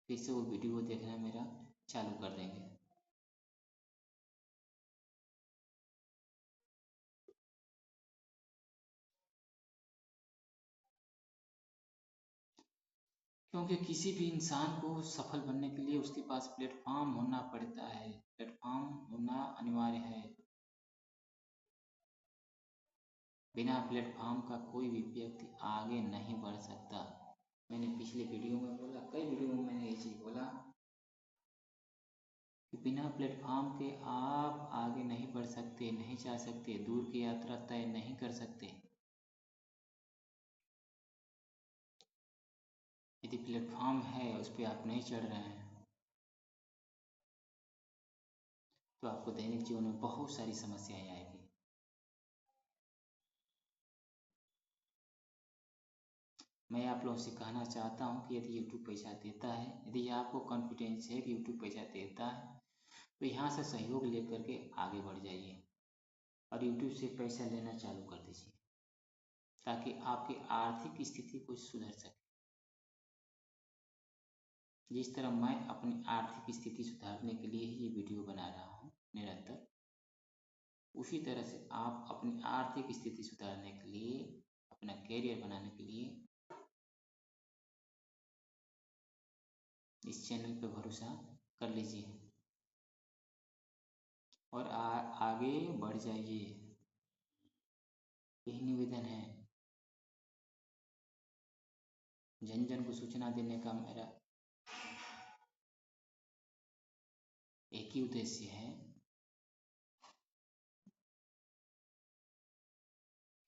फिर से वो वीडियो देखना मेरा चालू कर देंगे। क्योंकि किसी भी इंसान को सफल बनने के लिए उसके पास प्लेटफॉर्म होना पड़ता है, प्लेटफॉर्म होना अनिवार्य है। बिना प्लेटफॉर्म का कोई भी व्यक्ति आगे नहीं बढ़ सकता। मैंने पिछले वीडियो में बोला, कई वीडियो में मैंने ये चीज़ बोला कि बिना प्लेटफॉर्म के आप आगे नहीं बढ़ सकते, नहीं जा सकते, दूर की यात्रा तय नहीं कर सकते। यदि प्लेटफॉर्म है, उस पर आप नहीं चढ़ रहे हैं, तो आपको दैनिक जीवन में बहुत सारी समस्याएं आएगी। मैं आप लोगों से कहना चाहता हूं कि यदि YouTube पैसा देता है, यदि आपको कॉन्फिडेंस है कि YouTube पैसा देता है, तो यहाँ से सहयोग लेकर के आगे बढ़ जाइए और YouTube से पैसा लेना चालू कर दीजिए, ताकि आपकी आर्थिक स्थिति को सुधर सके। जिस तरह मैं अपनी आर्थिक स्थिति सुधारने के लिए ही ये वीडियो बना रहा हूँ निरंतर, उसी तरह से आप अपनी आर्थिक स्थिति सुधारने के लिए, अपना कैरियर बनाने के लिए इस चैनल पर भरोसा कर लीजिए और आगे बढ़ जाइए। यही निवेदन है। जन जन को सूचना देने का मेरा एक ही उद्देश्य है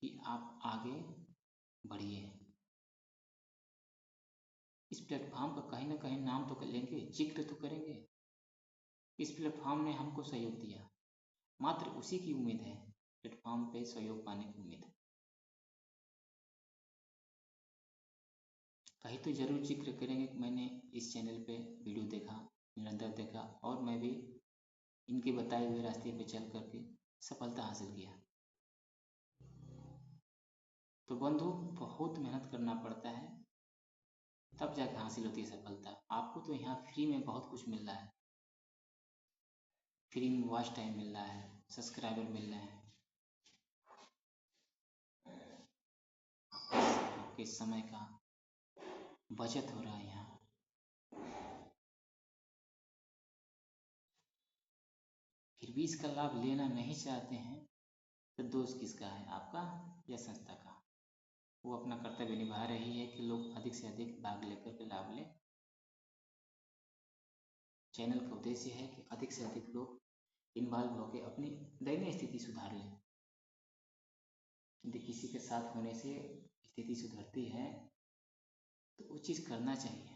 कि आप आगे बढ़िए। इस प्लेटफॉर्म का कहीं ना कहीं नाम तो लेंगे, जिक्र तो करेंगे। इस प्लेटफॉर्म ने हमको सहयोग दिया, मात्र उसी की उम्मीद है, प्लेटफॉर्म पे सहयोग पाने की उम्मीद है। कहीं तो जरूर जिक्र करेंगे कि मैंने इस चैनल पे वीडियो देखा, निरंतर देखा और मैं भी इनके बताए हुए रास्ते पे चल करके सफलता हासिल किया। तो बंधु, बहुत मेहनत करना पड़ता है, तब जाके हासिल होती है सफलता। आपको तो यहाँ फ्री में बहुत कुछ मिल रहा है, फ्री में वॉच टाइम मिल रहा है, सब्सक्राइबर मिल रहे हैं, आपके समय का बचत हो रहा है यहाँ। फिर भी इसका लाभ लेना नहीं चाहते हैं तो दोष किसका है, आपका या संस्था का? वो अपना कर्तव्य निभा रही है कि लोग अधिक से अधिक भाग लेकर के लाभ लें। चैनल का उद्देश्य है कि अधिक से अधिक लोग इन्वॉल्व होकर अपनी दयनीय स्थिति सुधार लें। यदि किसी के साथ होने से स्थिति सुधरती है तो वो चीज़ करना चाहिए।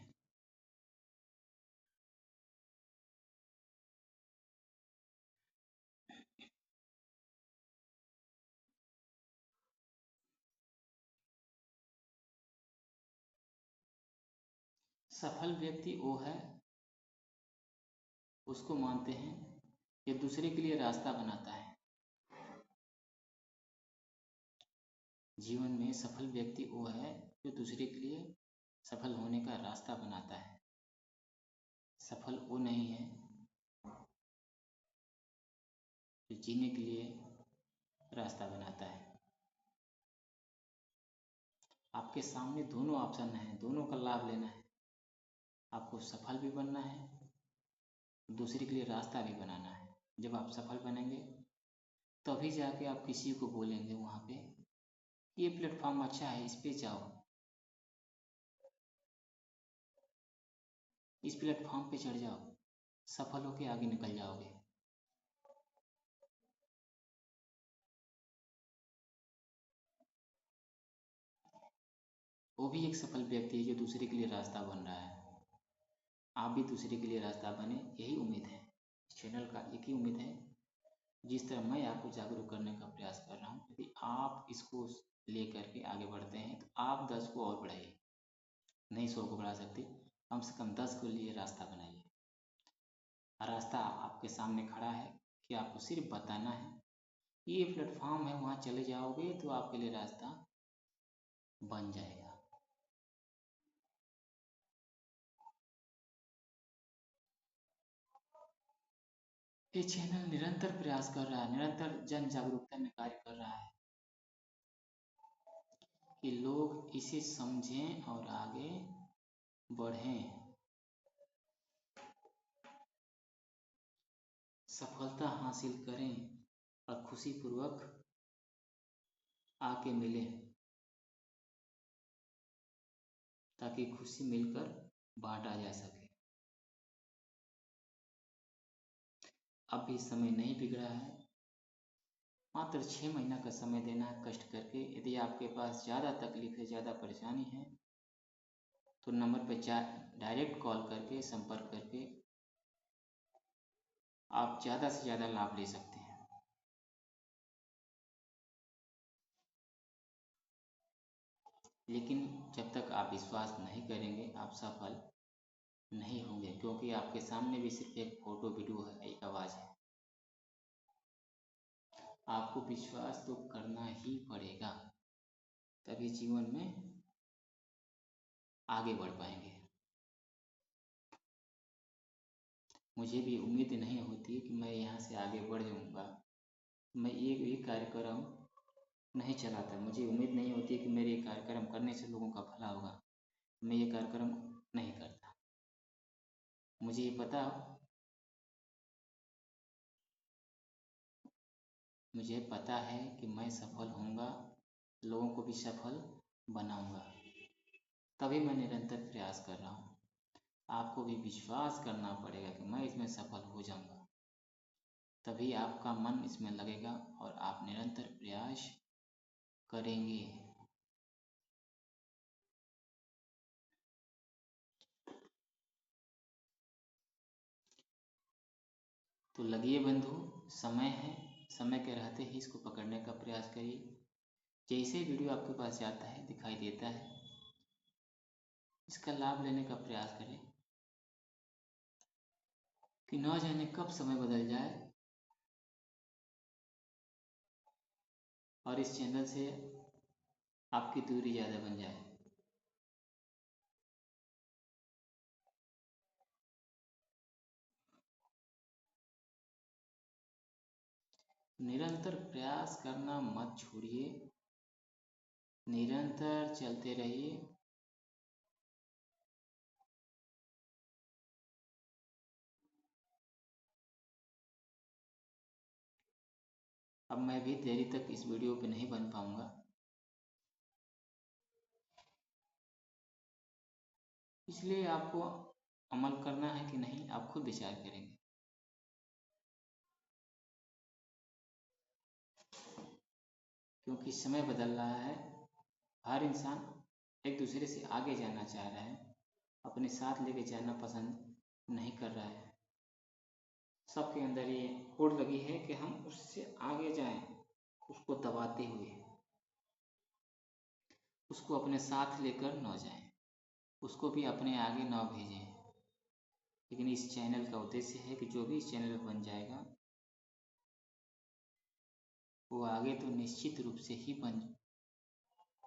सफल व्यक्ति वो है, उसको मानते हैं कि दूसरे के लिए रास्ता बनाता है। जीवन में सफल व्यक्ति वो है जो दूसरे के लिए सफल होने का रास्ता बनाता है। सफल वो नहीं है जो जीने के लिए रास्ता बनाता है। आपके सामने दोनों ऑप्शन हैं, दोनों का लाभ लेना है। आपको सफल भी बनना है, दूसरे के लिए रास्ता भी बनाना है। जब आप सफल बनेंगे तभी जाके आप किसी को बोलेंगे वहाँ पे, ये प्लेटफॉर्म अच्छा है, इस पे जाओ, इस प्लेटफॉर्म पे चढ़ जाओ, सफल होके आगे निकल जाओगे। वो भी एक सफल व्यक्ति है जो दूसरे के लिए रास्ता बन रहा है। आप भी दूसरे के लिए रास्ता बने, यही उम्मीद है। इस चैनल का एक ही उम्मीद है, जिस तरह मैं आपको जागरूक करने का प्रयास कर रहा हूँ, यदि आप इसको लेकर के आगे बढ़ते हैं तो आप 10 को और बढ़ाइए। नहीं 100 को बढ़ा सकते, कम से कम 10 के लिए रास्ता बनाइए। रास्ता आपके सामने खड़ा है कि आपको सिर्फ बताना है, ये प्लेटफॉर्म है, वहाँ चले जाओगे तो आपके लिए रास्ता बन जाएगा। ये चैनल निरंतर प्रयास कर रहा है, निरंतर जन जागरूकता में कार्य कर रहा है कि लोग इसे समझें और आगे बढ़ें, सफलता हासिल करें और खुशीपूर्वक आके मिलें, ताकि खुशी मिलकर बांटा जा सके। अभी समय नहीं बिगड़ा है, मात्र 6 महीना का समय देना है कष्ट करके। यदि आपके पास ज़्यादा तकलीफ है, ज़्यादा परेशानी है तो नंबर पर डायरेक्ट कॉल करके संपर्क करके आप ज़्यादा से ज़्यादा लाभ ले सकते हैं। लेकिन जब तक आप विश्वास नहीं करेंगे आप सफल नहीं होंगे, क्योंकि आपके सामने भी सिर्फ एक फोटो वीडियो है, एक आवाज़ है। आपको विश्वास तो करना ही पड़ेगा, तभी जीवन में आगे बढ़ पाएंगे। मुझे भी उम्मीद नहीं होती कि मैं यहाँ से आगे बढ़ जाऊँगा। मैं ये कार्यक्रम नहीं चलाता, मुझे उम्मीद नहीं होती कि मेरे ये कार्यक्रम करने से लोगों का भला होगा, मैं ये कार्यक्रम नहीं करता। मुझे ये पता, मुझे पता है कि मैं सफल होऊंगा, लोगों को भी सफल बनाऊंगा, तभी मैं निरंतर प्रयास कर रहा हूँ। आपको भी विश्वास करना पड़ेगा कि मैं इसमें सफल हो जाऊंगा, तभी आपका मन इसमें लगेगा और आप निरंतर प्रयास करेंगे। तो लगिए बंधु, समय है, समय के रहते ही इसको पकड़ने का प्रयास करिए। जैसे वीडियो आपके पास जाता है, दिखाई देता है, इसका लाभ लेने का प्रयास करें कि न जाने कब समय बदल जाए और इस चैनल से आपकी दूरी ज़्यादा बन जाए। निरंतर प्रयास करना मत छोड़िए, निरंतर चलते रहिए। अब मैं भी देरी तक इस वीडियो पे नहीं बन पाऊंगा, इसलिए आपको अमल करना है कि नहीं, आप खुद विचार करेंगे। क्योंकि समय बदल रहा है, हर इंसान एक दूसरे से आगे जाना चाह रहा है, अपने साथ लेके जाना पसंद नहीं कर रहा है। सबके अंदर ये होड़ लगी है कि हम उससे आगे जाएं, उसको दबाते हुए, उसको अपने साथ लेकर न जाएं, उसको भी अपने आगे न भेजें। लेकिन इस चैनल का उद्देश्य है कि जो भी इस चैनल पर बन जाएगा वो आगे तो निश्चित रूप से ही बन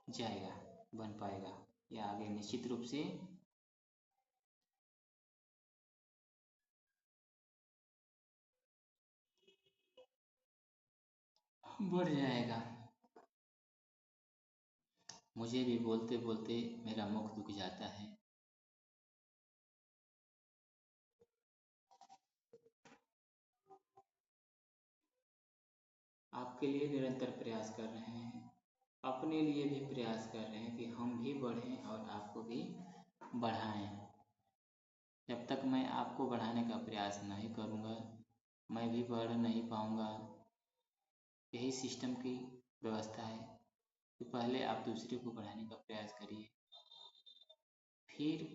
जाएगा, बन पाएगा, या आगे निश्चित रूप से बढ़ जाएगा। मुझे भी बोलते बोलते मेरा मुख दुख जाता है। आपके लिए निरंतर प्रयास कर रहे हैं, अपने लिए भी प्रयास कर रहे हैं कि हम भी बढ़ें और आपको भी बढ़ाएं। जब तक मैं आपको बढ़ाने का प्रयास नहीं करूँगा, मैं भी बढ़ नहीं पाऊँगा। यही सिस्टम की व्यवस्था है कि पहले आप दूसरे को बढ़ाने का प्रयास करिए, फिर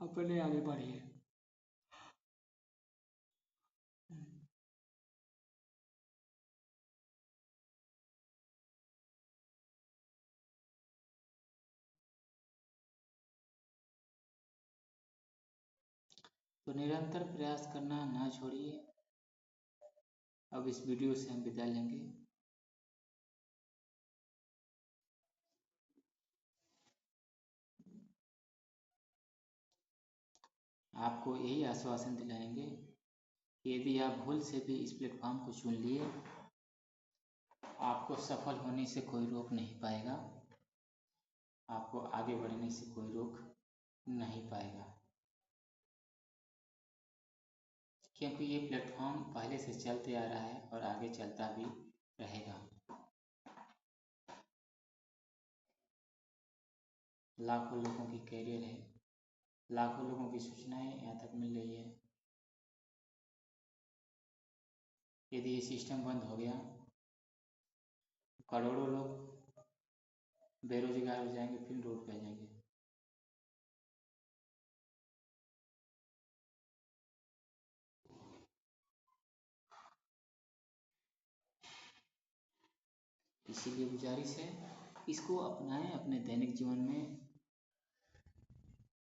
अपने आगे बढ़िए। तो निरंतर प्रयास करना ना छोड़िए। अब इस वीडियो से हम विदा लेंगे। आपको यही आश्वासन दिलाएंगे कि यदि आप भूल से भी इस प्लेटफॉर्म को चुन लिए, आपको सफल होने से कोई रोक नहीं पाएगा, आपको आगे बढ़ने से कोई रोक नहीं पाएगा। क्योंकि ये प्लेटफॉर्म पहले से चलते आ रहा है और आगे चलता भी रहेगा। लाखों लोगों की कैरियर है, लाखों लोगों की सूचनाएं यहाँ तक मिल रही है। यदि ये सिस्टम बंद हो गया, करोड़ों लोग बेरोजगार हो जाएंगे, फिर रोड पे आ जाएंगे। इसीलिए गुजारिश है, इसको अपनाएं अपने दैनिक जीवन में,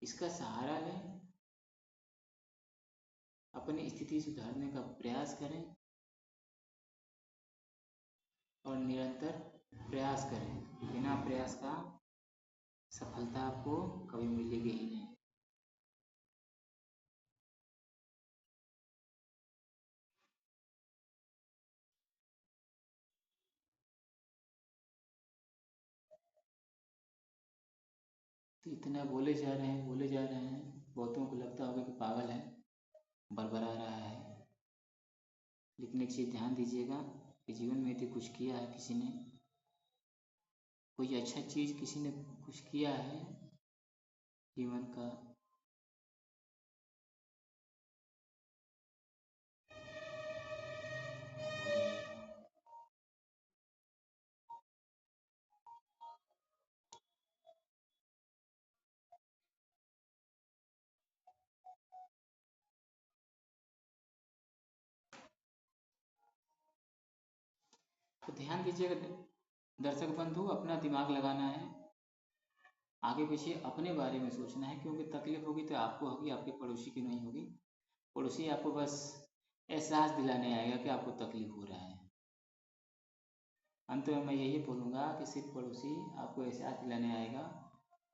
इसका सहारा लें, अपनी स्थिति सुधारने का प्रयास करें और निरंतर प्रयास करें। बिना प्रयास का सफलता आपको कभी मिलेगी ही नहीं। तो इतना बोले जा रहे हैं, बोले जा रहे हैं, बहुतों को लगता होगा कि पागल है, बड़बड़ा रहा है। लेकिन एक चीज़ ध्यान दीजिएगा कि जीवन में यदि कुछ किया है किसी ने, कोई अच्छा चीज़ किसी ने कुछ किया है जीवन का, तो ध्यान दीजिएगा दर्शक बंधु, अपना दिमाग लगाना है, आगे पीछे अपने बारे में सोचना है, क्योंकि तकलीफ होगी तो आपको होगी, आपके पड़ोसी की नहीं होगी। पड़ोसी आपको बस एहसास दिलाने आएगा कि आपको तकलीफ हो रहा है। अंत में मैं यही बोलूँगा कि सिर्फ पड़ोसी आपको एहसास दिलाने आएगा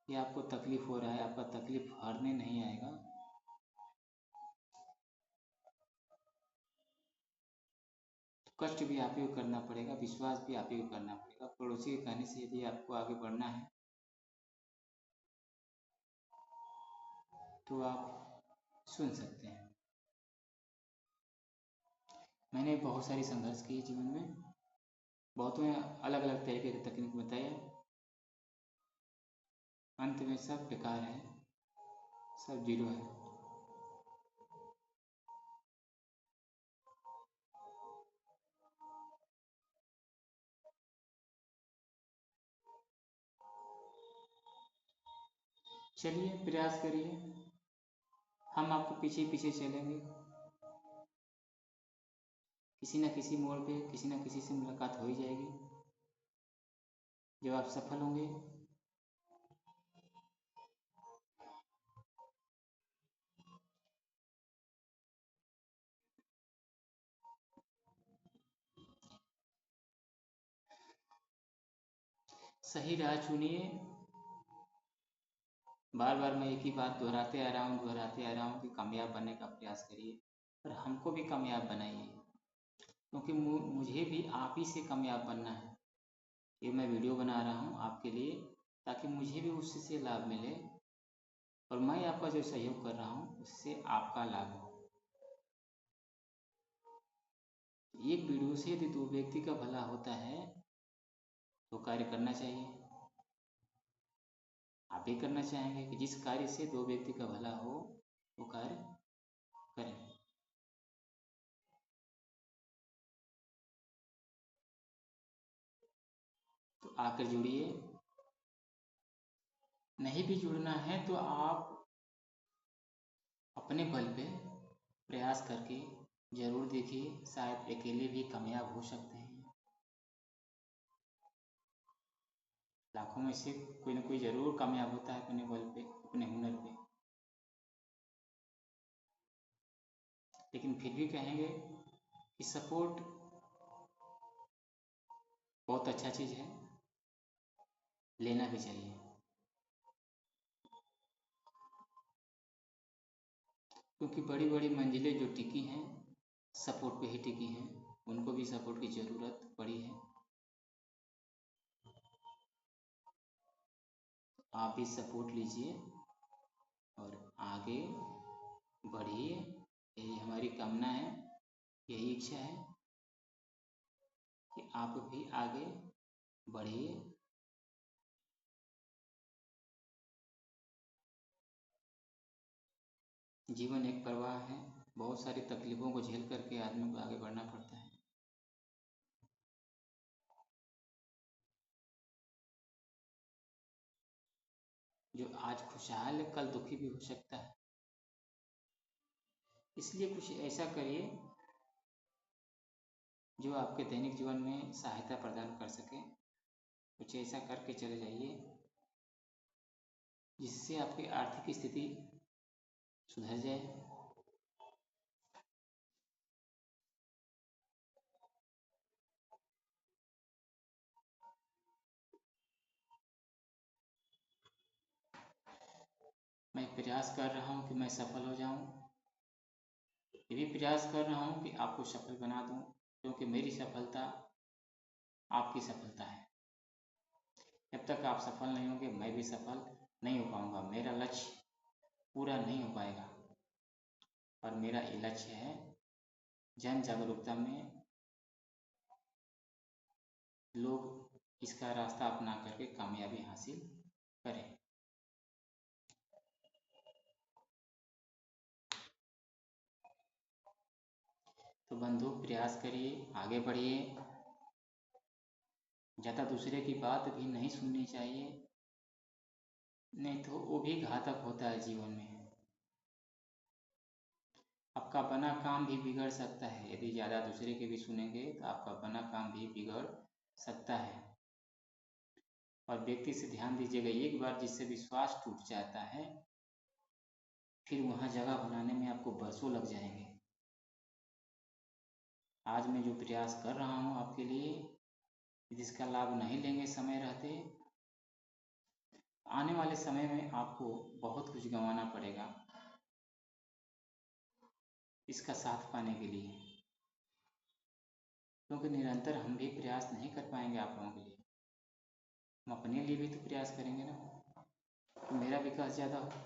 कि आपको तकलीफ हो रहा है, आपका तकलीफ हरने नहीं आएगा। कष्ट भी आप ही को करना पड़ेगा, विश्वास भी आप ही को करना पड़ेगा। पड़ोसी के कहने से यदि आपको आगे बढ़ना है तो आप सुन सकते हैं। मैंने बहुत सारी संघर्ष किए जीवन में, बहुतों ने अलग अलग तरीके की तकनीक बताया, अंत में सब बेकार है, सब जीरो है। चलिए प्रयास करिए, हम आपको पीछे पीछे चलेंगे। किसी न किसी मोड़ पे किसी न किसी से मुलाकात हो ही जाएगी। जब आप सफल होंगे सही राह चुनिए। बार बार मैं एक ही बात दोहराते आ रहा हूँ कि कामयाब बनने का प्रयास करिए, और हमको भी कामयाब बनाइए, क्योंकि मुझे भी आप ही से कामयाब बनना है। ये मैं वीडियो बना रहा हूँ आपके लिए, ताकि मुझे भी उससे लाभ मिले, और मैं आपका जो सहयोग कर रहा हूँ उससे आपका लाभ हो। एक वीडियो से यदि 2 व्यक्ति का भला होता है तो कार्य करना चाहिए। आप भी करना चाहेंगे कि जिस कार्य से 2 व्यक्ति का भला हो वो कार्य करें। तो आकर जुड़िए। नहीं भी जुड़ना है तो आप अपने बल पे प्रयास करके जरूर देखिए, शायद अकेले भी कामयाब हो सकते हैं। लाखों में से कोई ना कोई जरूर कामयाब होता है अपने बल पे, अपने हुनर पे। लेकिन फिर भी कहेंगे कि सपोर्ट बहुत अच्छा चीज़ है, लेना भी चाहिए। क्योंकि बड़ी बड़ी मंजिलें जो टिकी हैं सपोर्ट पे ही टिकी हैं, उनको भी सपोर्ट की ज़रूरत पड़ी है। आप भी सपोर्ट लीजिए और आगे बढ़िए, यही हमारी कामना है, यही इच्छा है कि आप भी आगे बढ़िए। जीवन एक प्रवाह है, बहुत सारी तकलीफ़ों को झेल करके आदमी को आगे बढ़ना पड़ता है। जो आज खुशहाल है कल दुखी भी हो सकता है। इसलिए कुछ ऐसा करिए जो आपके दैनिक जीवन में सहायता प्रदान कर सके। कुछ ऐसा करके चले जाइए जिससे आपकी आर्थिक स्थिति सुधर जाए। मैं प्रयास कर रहा हूँ कि मैं सफल हो जाऊँ, ये भी प्रयास कर रहा हूँ कि आपको सफल बना दूँ, क्योंकि मेरी सफलता आपकी सफलता है। जब तक आप सफल नहीं होंगे मैं भी सफल नहीं हो पाऊँगा, मेरा लक्ष्य पूरा नहीं हो पाएगा। और मेरा ये लक्ष्य है जन जागरूकता में लोग इसका रास्ता अपना करके कामयाबी हासिल करें। तो बंधु प्रयास करिए, आगे बढ़िए। ज़्यादा दूसरे की बात भी नहीं सुननी चाहिए, नहीं तो वो भी घातक होता है जीवन में। आपका बना काम भी बिगड़ सकता है, यदि ज़्यादा दूसरे के भी सुनेंगे तो आपका बना काम भी बिगड़ सकता है। और व्यक्ति से ध्यान दीजिएगा, एक बार जिससे विश्वास टूट जाता है फिर वहाँ जगह बनाने में आपको बरसों लग जाएंगे। आज मैं जो प्रयास कर रहा हूँ आपके लिए, जिसका लाभ नहीं लेंगे समय रहते, आने वाले समय में आपको बहुत कुछ गंवाना पड़ेगा इसका साथ पाने के लिए, क्योंकि निरंतर हम भी प्रयास नहीं कर पाएंगे आप लोगों के लिए। हम अपने लिए भी तो प्रयास करेंगे ना, तो मेरा विकास ज़्यादा हो।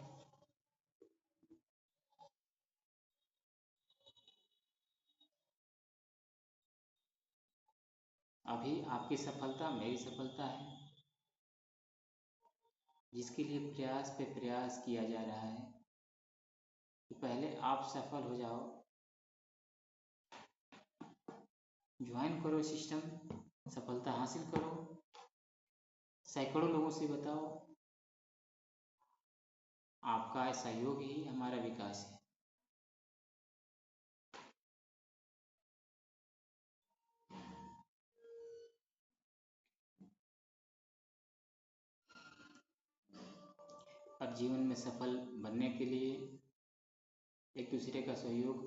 अभी आपकी सफलता मेरी सफलता है, जिसके लिए प्रयास पे प्रयास किया जा रहा है। तो पहले आप सफल हो जाओ, ज्वाइन करो सिस्टम, सफलता हासिल करो, सैकड़ों लोगों से बताओ। आपका सहयोग ही हमारा विकास है। और जीवन में सफल बनने के लिए एक दूसरे का सहयोग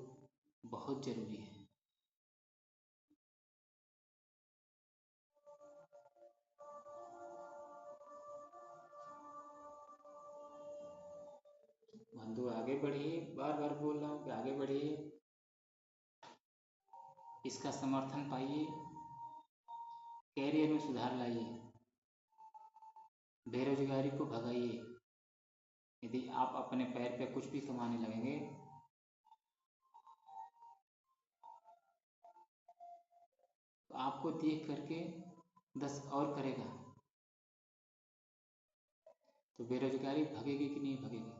बहुत जरूरी है। बंधु आगे बढ़िए, बार बार बोल रहा हूँ कि आगे बढ़िए, इसका समर्थन पाइए, कैरियर में सुधार लाइए, बेरोजगारी को भगाइए। यदि आप अपने पैर पे कुछ भी कमाने लगेंगे तो आपको देख करके 10 और करेगा, तो बेरोजगारी भगेगी कि नहीं भगेगी?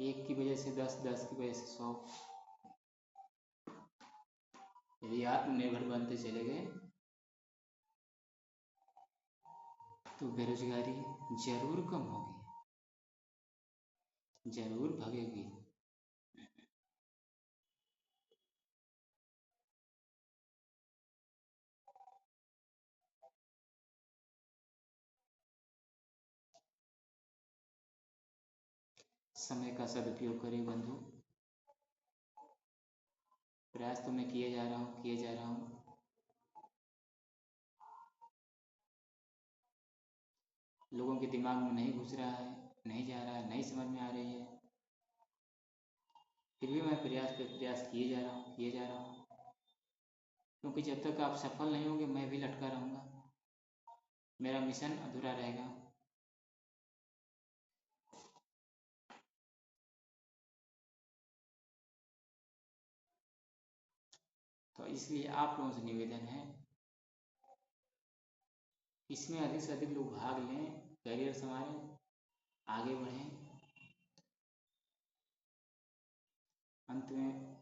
एक की वजह से 10, 10 की वजह से 100। यदि आत्मनिर्भर बनते चले गए तो बेरोजगारी जरूर कम होगी, जरूर भगेगी। समय का सदुपयोग करें बंधु, प्रयास तो मैं किए जा रहा हूँ। लोगों के दिमाग में नहीं घुस रहा है, नहीं जा रहा है, नहीं समझ में आ रही है, फिर भी मैं प्रयास पे प्रयास किए जा रहा हूँ, क्योंकि जब तक आप सफल नहीं होंगे मैं भी लटका रहूँगा, मेरा मिशन अधूरा रहेगा। तो इसलिए आप लोगों से निवेदन है, इसमें अधिक से अधिक लोग भाग लें, करियर संवारें, आगे बढ़ें। अंत में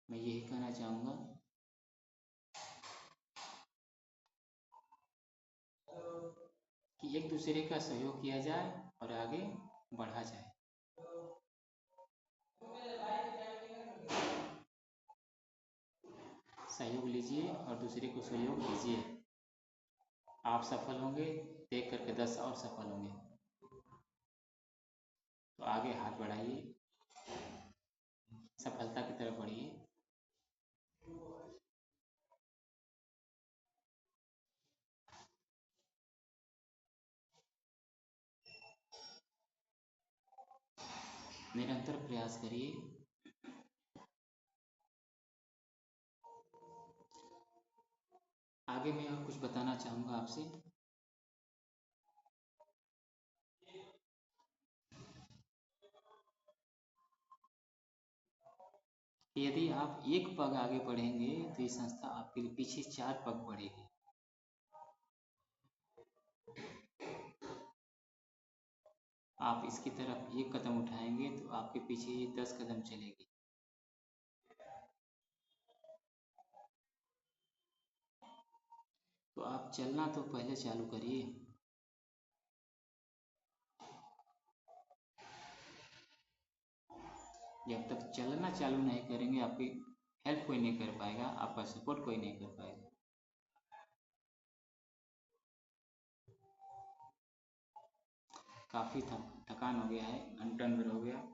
मैं यही कहना चाहूँगा कि एक दूसरे का सहयोग किया जाए और आगे बढ़ा जाए। सहयोग लीजिए और दूसरे को सहयोग दीजिए। आप सफल होंगे, देख करके 10 और सफल होंगे। तो आगे हाथ बढ़ाइए, सफलता की तरफ बढ़िए। निरंतर प्रयास करिए। आगे मैं और कुछ बताना चाहूँगा आपसे। यदि आप एक पग आगे बढ़ेंगे तो ये संस्था आपके लिए पीछे 4 पग बढ़ेगी। आप इसकी तरफ एक कदम उठाएंगे तो आपके पीछे ये 10 कदम चलेगी। तो आप चलना तो पहले चालू करिए। जब तक चलना चालू नहीं करेंगे आपकी हेल्प कोई नहीं कर पाएगा, आपका सपोर्ट कोई नहीं कर पाएगा। काफ़ी थकान हो गया है, घंटन भर हो गया।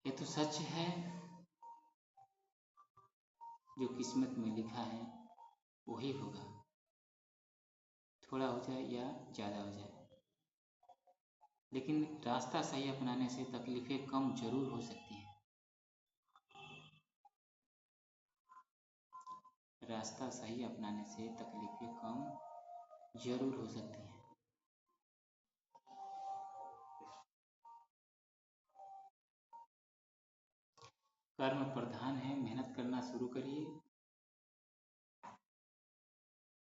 ये तो सच है, जो किस्मत में लिखा है वही होगा, थोड़ा हो जाए या ज़्यादा हो जाए। लेकिन रास्ता सही अपनाने से तकलीफ़ें कम जरूर हो सकती हैं। रास्ता सही अपनाने से तकलीफ़ें कम जरूर हो सकती हैं। कर्म प्रधान है, मेहनत करना शुरू करिए।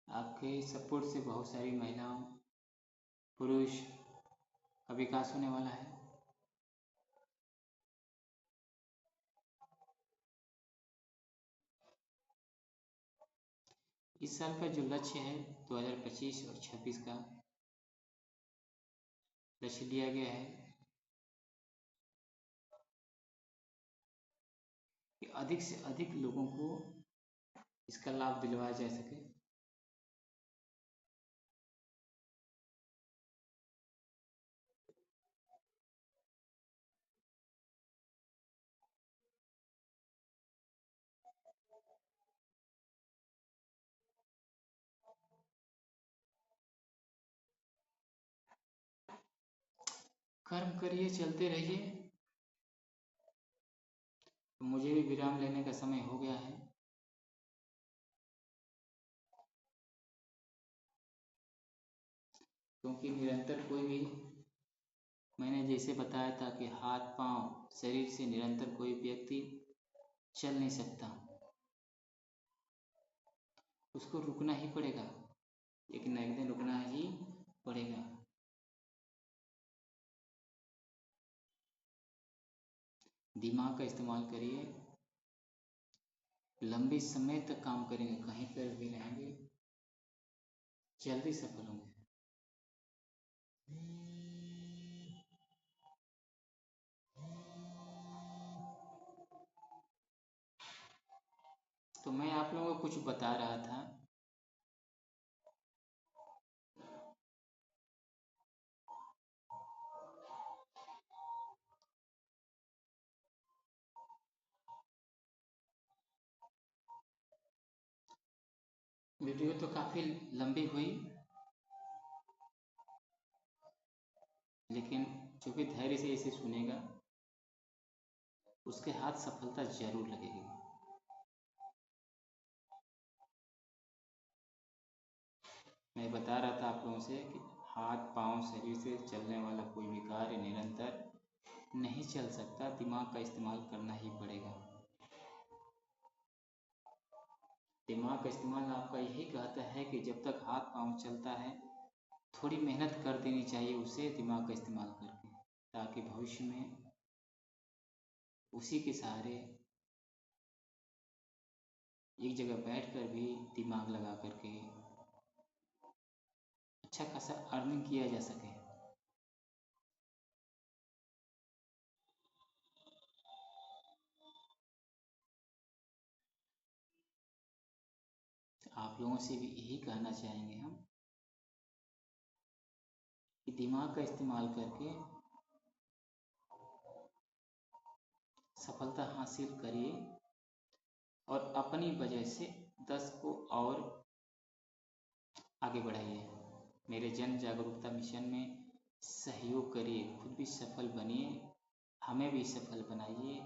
आपके सपोर्ट से बहुत सारी महिलाओं, पुरुष का विकास होने वाला है। इस साल का जो लक्ष्य है 2025 और 26 का लक्ष्य लिया गया है कि अधिक से अधिक लोगों को इसका लाभ दिलवाया जा सके। कर्म करिए, चलते रहिए। मुझे भी विराम लेने का समय हो गया है। क्योंकि निरंतर कोई भी, मैंने जैसे बताया था कि हाथ पांव शरीर से निरंतर कोई व्यक्ति चल नहीं सकता, उसको रुकना ही पड़ेगा, एक न एक दिन रुकना ही पड़ेगा। दिमाग का इस्तेमाल करिए, लंबे समय तक काम करेंगे, कहीं पर भी रहेंगे, जल्दी सफल होंगे। तो मैं आप लोगों को कुछ बता रहा था। वीडियो तो काफ़ी लंबी हुई, लेकिन जो भी धैर्य से इसे सुनेगा उसके हाथ सफलता जरूर लगेगी। मैं बता रहा था आप लोगों से कि हाथ पांव शरीर से चलने वाला कोई भी कार्य निरंतर नहीं चल सकता, दिमाग का इस्तेमाल करना ही पड़ेगा। दिमाग का इस्तेमाल आपका यही कहता है कि जब तक हाथ पांव चलता है थोड़ी मेहनत कर देनी चाहिए उसे, दिमाग का इस्तेमाल करके, ताकि भविष्य में उसी के सहारे एक जगह बैठकर भी दिमाग लगा करके अच्छा खासा अर्निंग किया जा सके। आप लोगों से भी यही कहना चाहेंगे हम कि दिमाग का इस्तेमाल करके सफलता हासिल करिए और अपनी वजह से 10 को और आगे बढ़ाइए। मेरे जन जागरूकता मिशन में सहयोग करिए, खुद भी सफल बनिए, हमें भी सफल बनाइए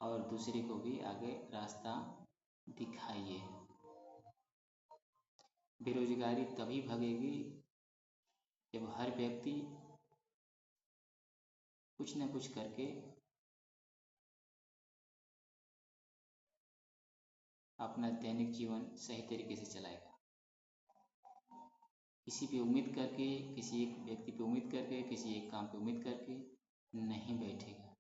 और दूसरे को भी आगे रास्ता दिखाइए। बेरोजगारी तभी भगेगी जब हर व्यक्ति कुछ न कुछ करके अपना दैनिक जीवन सही तरीके से चलाएगा। किसी पे उम्मीद करके, किसी एक व्यक्ति पे उम्मीद करके, किसी एक काम पे उम्मीद करके नहीं बैठेगा।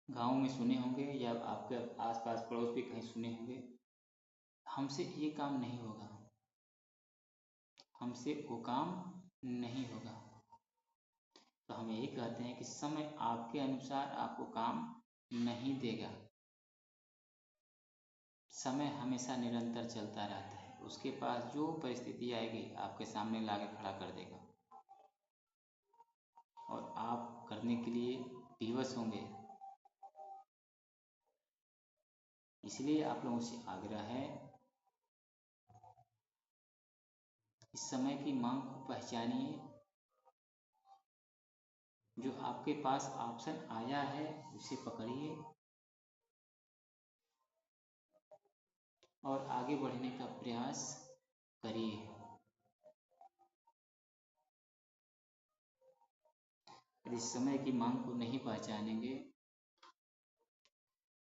गांव में सुने होंगे या आपके आसपास पड़ोस भी कहीं सुने होंगे, हमसे ये काम नहीं होगा, हमसे वो काम नहीं होगा। तो हम यही कहते हैं कि समय आपके अनुसार आपको काम नहीं देगा। समय हमेशा निरंतर चलता रहता है, उसके पास जो परिस्थिति आएगी आपके सामने लाके खड़ा कर देगा और आप करने के लिए विवश होंगे। इसलिए आप लोगों से आग्रह है, इस समय की मांग को पहचानिए। जो आपके पास ऑप्शन आया है उसे पकड़िए और आगे बढ़ने का प्रयास करिए। यदि समय की मांग को नहीं पहचानेंगे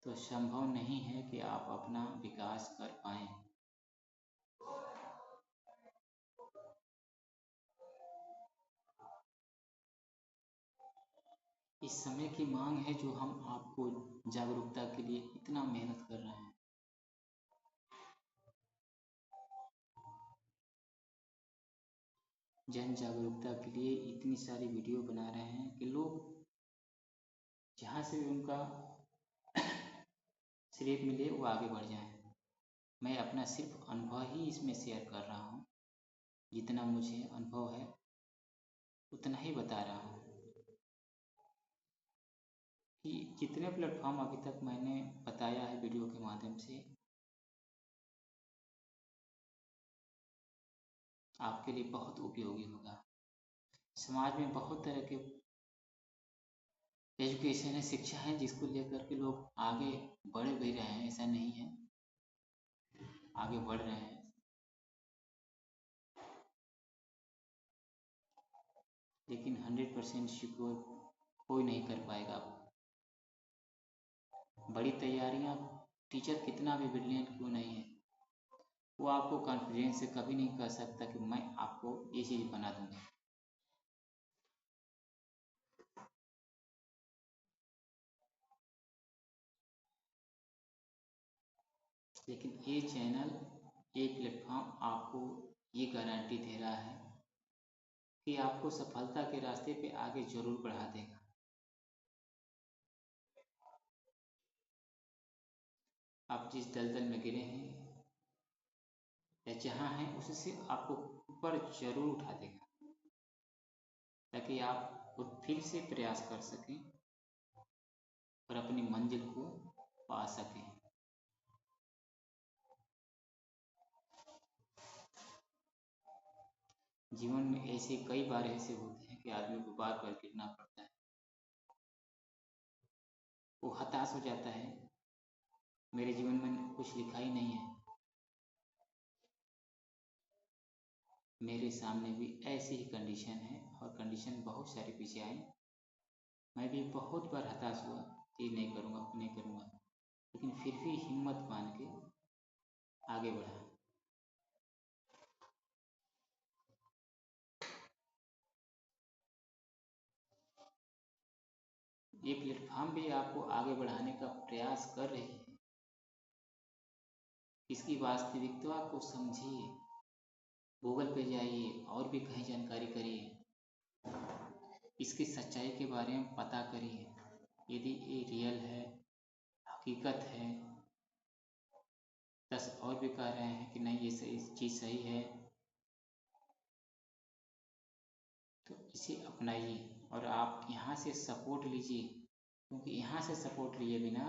तो संभव नहीं है कि आप अपना विकास कर पाएं। इस समय की मांग है जो हम आपको जागरूकता के लिए इतना मेहनत कर रहे हैं। जन जागरूकता के लिए इतनी सारी वीडियो बना रहे हैं कि लोग जहाँ से भी उनका श्रेय मिले वो आगे बढ़ जाएं। मैं अपना सिर्फ अनुभव ही इसमें शेयर कर रहा हूँ, जितना मुझे अनुभव है उतना ही बता रहा हूँ कि जितने प्लेटफॉर्म अभी तक मैंने बताया है वीडियो के माध्यम से, आपके लिए बहुत उपयोगी होगा। समाज में बहुत तरह के एजुकेशन है, शिक्षा है, जिसको लेकर के लोग आगे बढ़ भी रहे हैं, ऐसा नहीं है, आगे बढ़ रहे हैं। लेकिन 100% सिक्योर कोई नहीं कर पाएगा। बड़ी तैयारियां, टीचर कितना भी ब्रिलियंट क्यों नहीं है, वो आपको कॉन्फिडेंस से कभी नहीं कह सकता कि मैं आपको ये चीज़ बना दूंगा। लेकिन ये चैनल, ये प्लेटफॉर्म आपको ये गारंटी दे रहा है कि आपको सफलता के रास्ते पे आगे जरूर बढ़ा देगा। आप जिस दलदल में गिरे हैं या जहाँ हैं उससे आपको ऊपर जरूर उठा देगा, ताकि आप फिर से प्रयास कर सकें और अपनी मंजिल को पा सकें। जीवन में ऐसे कई बार ऐसे होते हैं कि आदमी को बार बार गिरना पड़ता है, वो हताश हो जाता है, मेरे जीवन में कुछ लिखा ही नहीं है। मेरे सामने भी ऐसी ही कंडीशन है और कंडीशन बहुत सारी पीछे आई। मैं भी बहुत बार हताश हुआ कि नहीं करूँगा नहीं करूँगा, लेकिन फिर भी हिम्मत मान के आगे बढ़ा। ये प्लेटफॉर्म भी आपको आगे बढ़ाने का प्रयास कर रही है। इसकी वास्तविकता को समझिए, गूगल पे जाइए और भी कहीं जानकारी करिए, इसकी सच्चाई के बारे में पता करिए। यदि ये रियल है, हकीकत है, 10 और भी कह रहे हैं कि नहीं ये सही चीज़ सही है, तो इसे अपनाइए और आप यहाँ से सपोर्ट लीजिए, क्योंकि यहाँ से सपोर्ट लिए बिना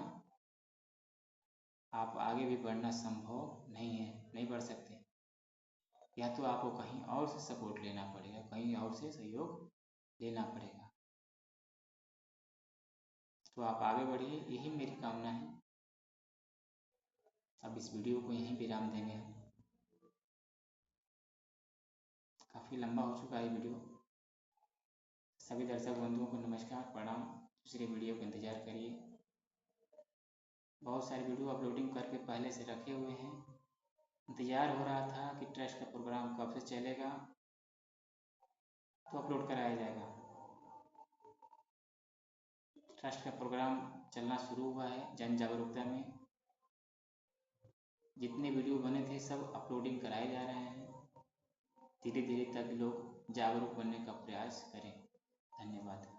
आप आगे भी बढ़ना संभव नहीं है, नहीं बढ़ सकते। या तो आपको कहीं और से सपोर्ट लेना पड़ेगा, कहीं और से सहयोग लेना पड़ेगा। तो आप आगे बढ़िए, यही मेरी कामना है। अब इस वीडियो को यहीं विराम देंगे। काफ़ी लंबा हो चुका है वीडियो। सभी दर्शक बंधुओं को नमस्कार, प्रणाम। दूसरे वीडियो का इंतज़ार करिए। बहुत सारे वीडियो अपलोडिंग करके पहले से रखे हुए हैं। इंतज़ार हो रहा था कि ट्रस्ट का प्रोग्राम कब से चलेगा तो अपलोड कराया जाएगा। ट्रस्ट का प्रोग्राम चलना शुरू हुआ है जन जागरूकता में। जितने वीडियो बने थे सब अपलोडिंग कराए जा रहे हैं। धीरे धीरे तक लोग जागरूक बनने का प्रयास करें। धन्यवाद।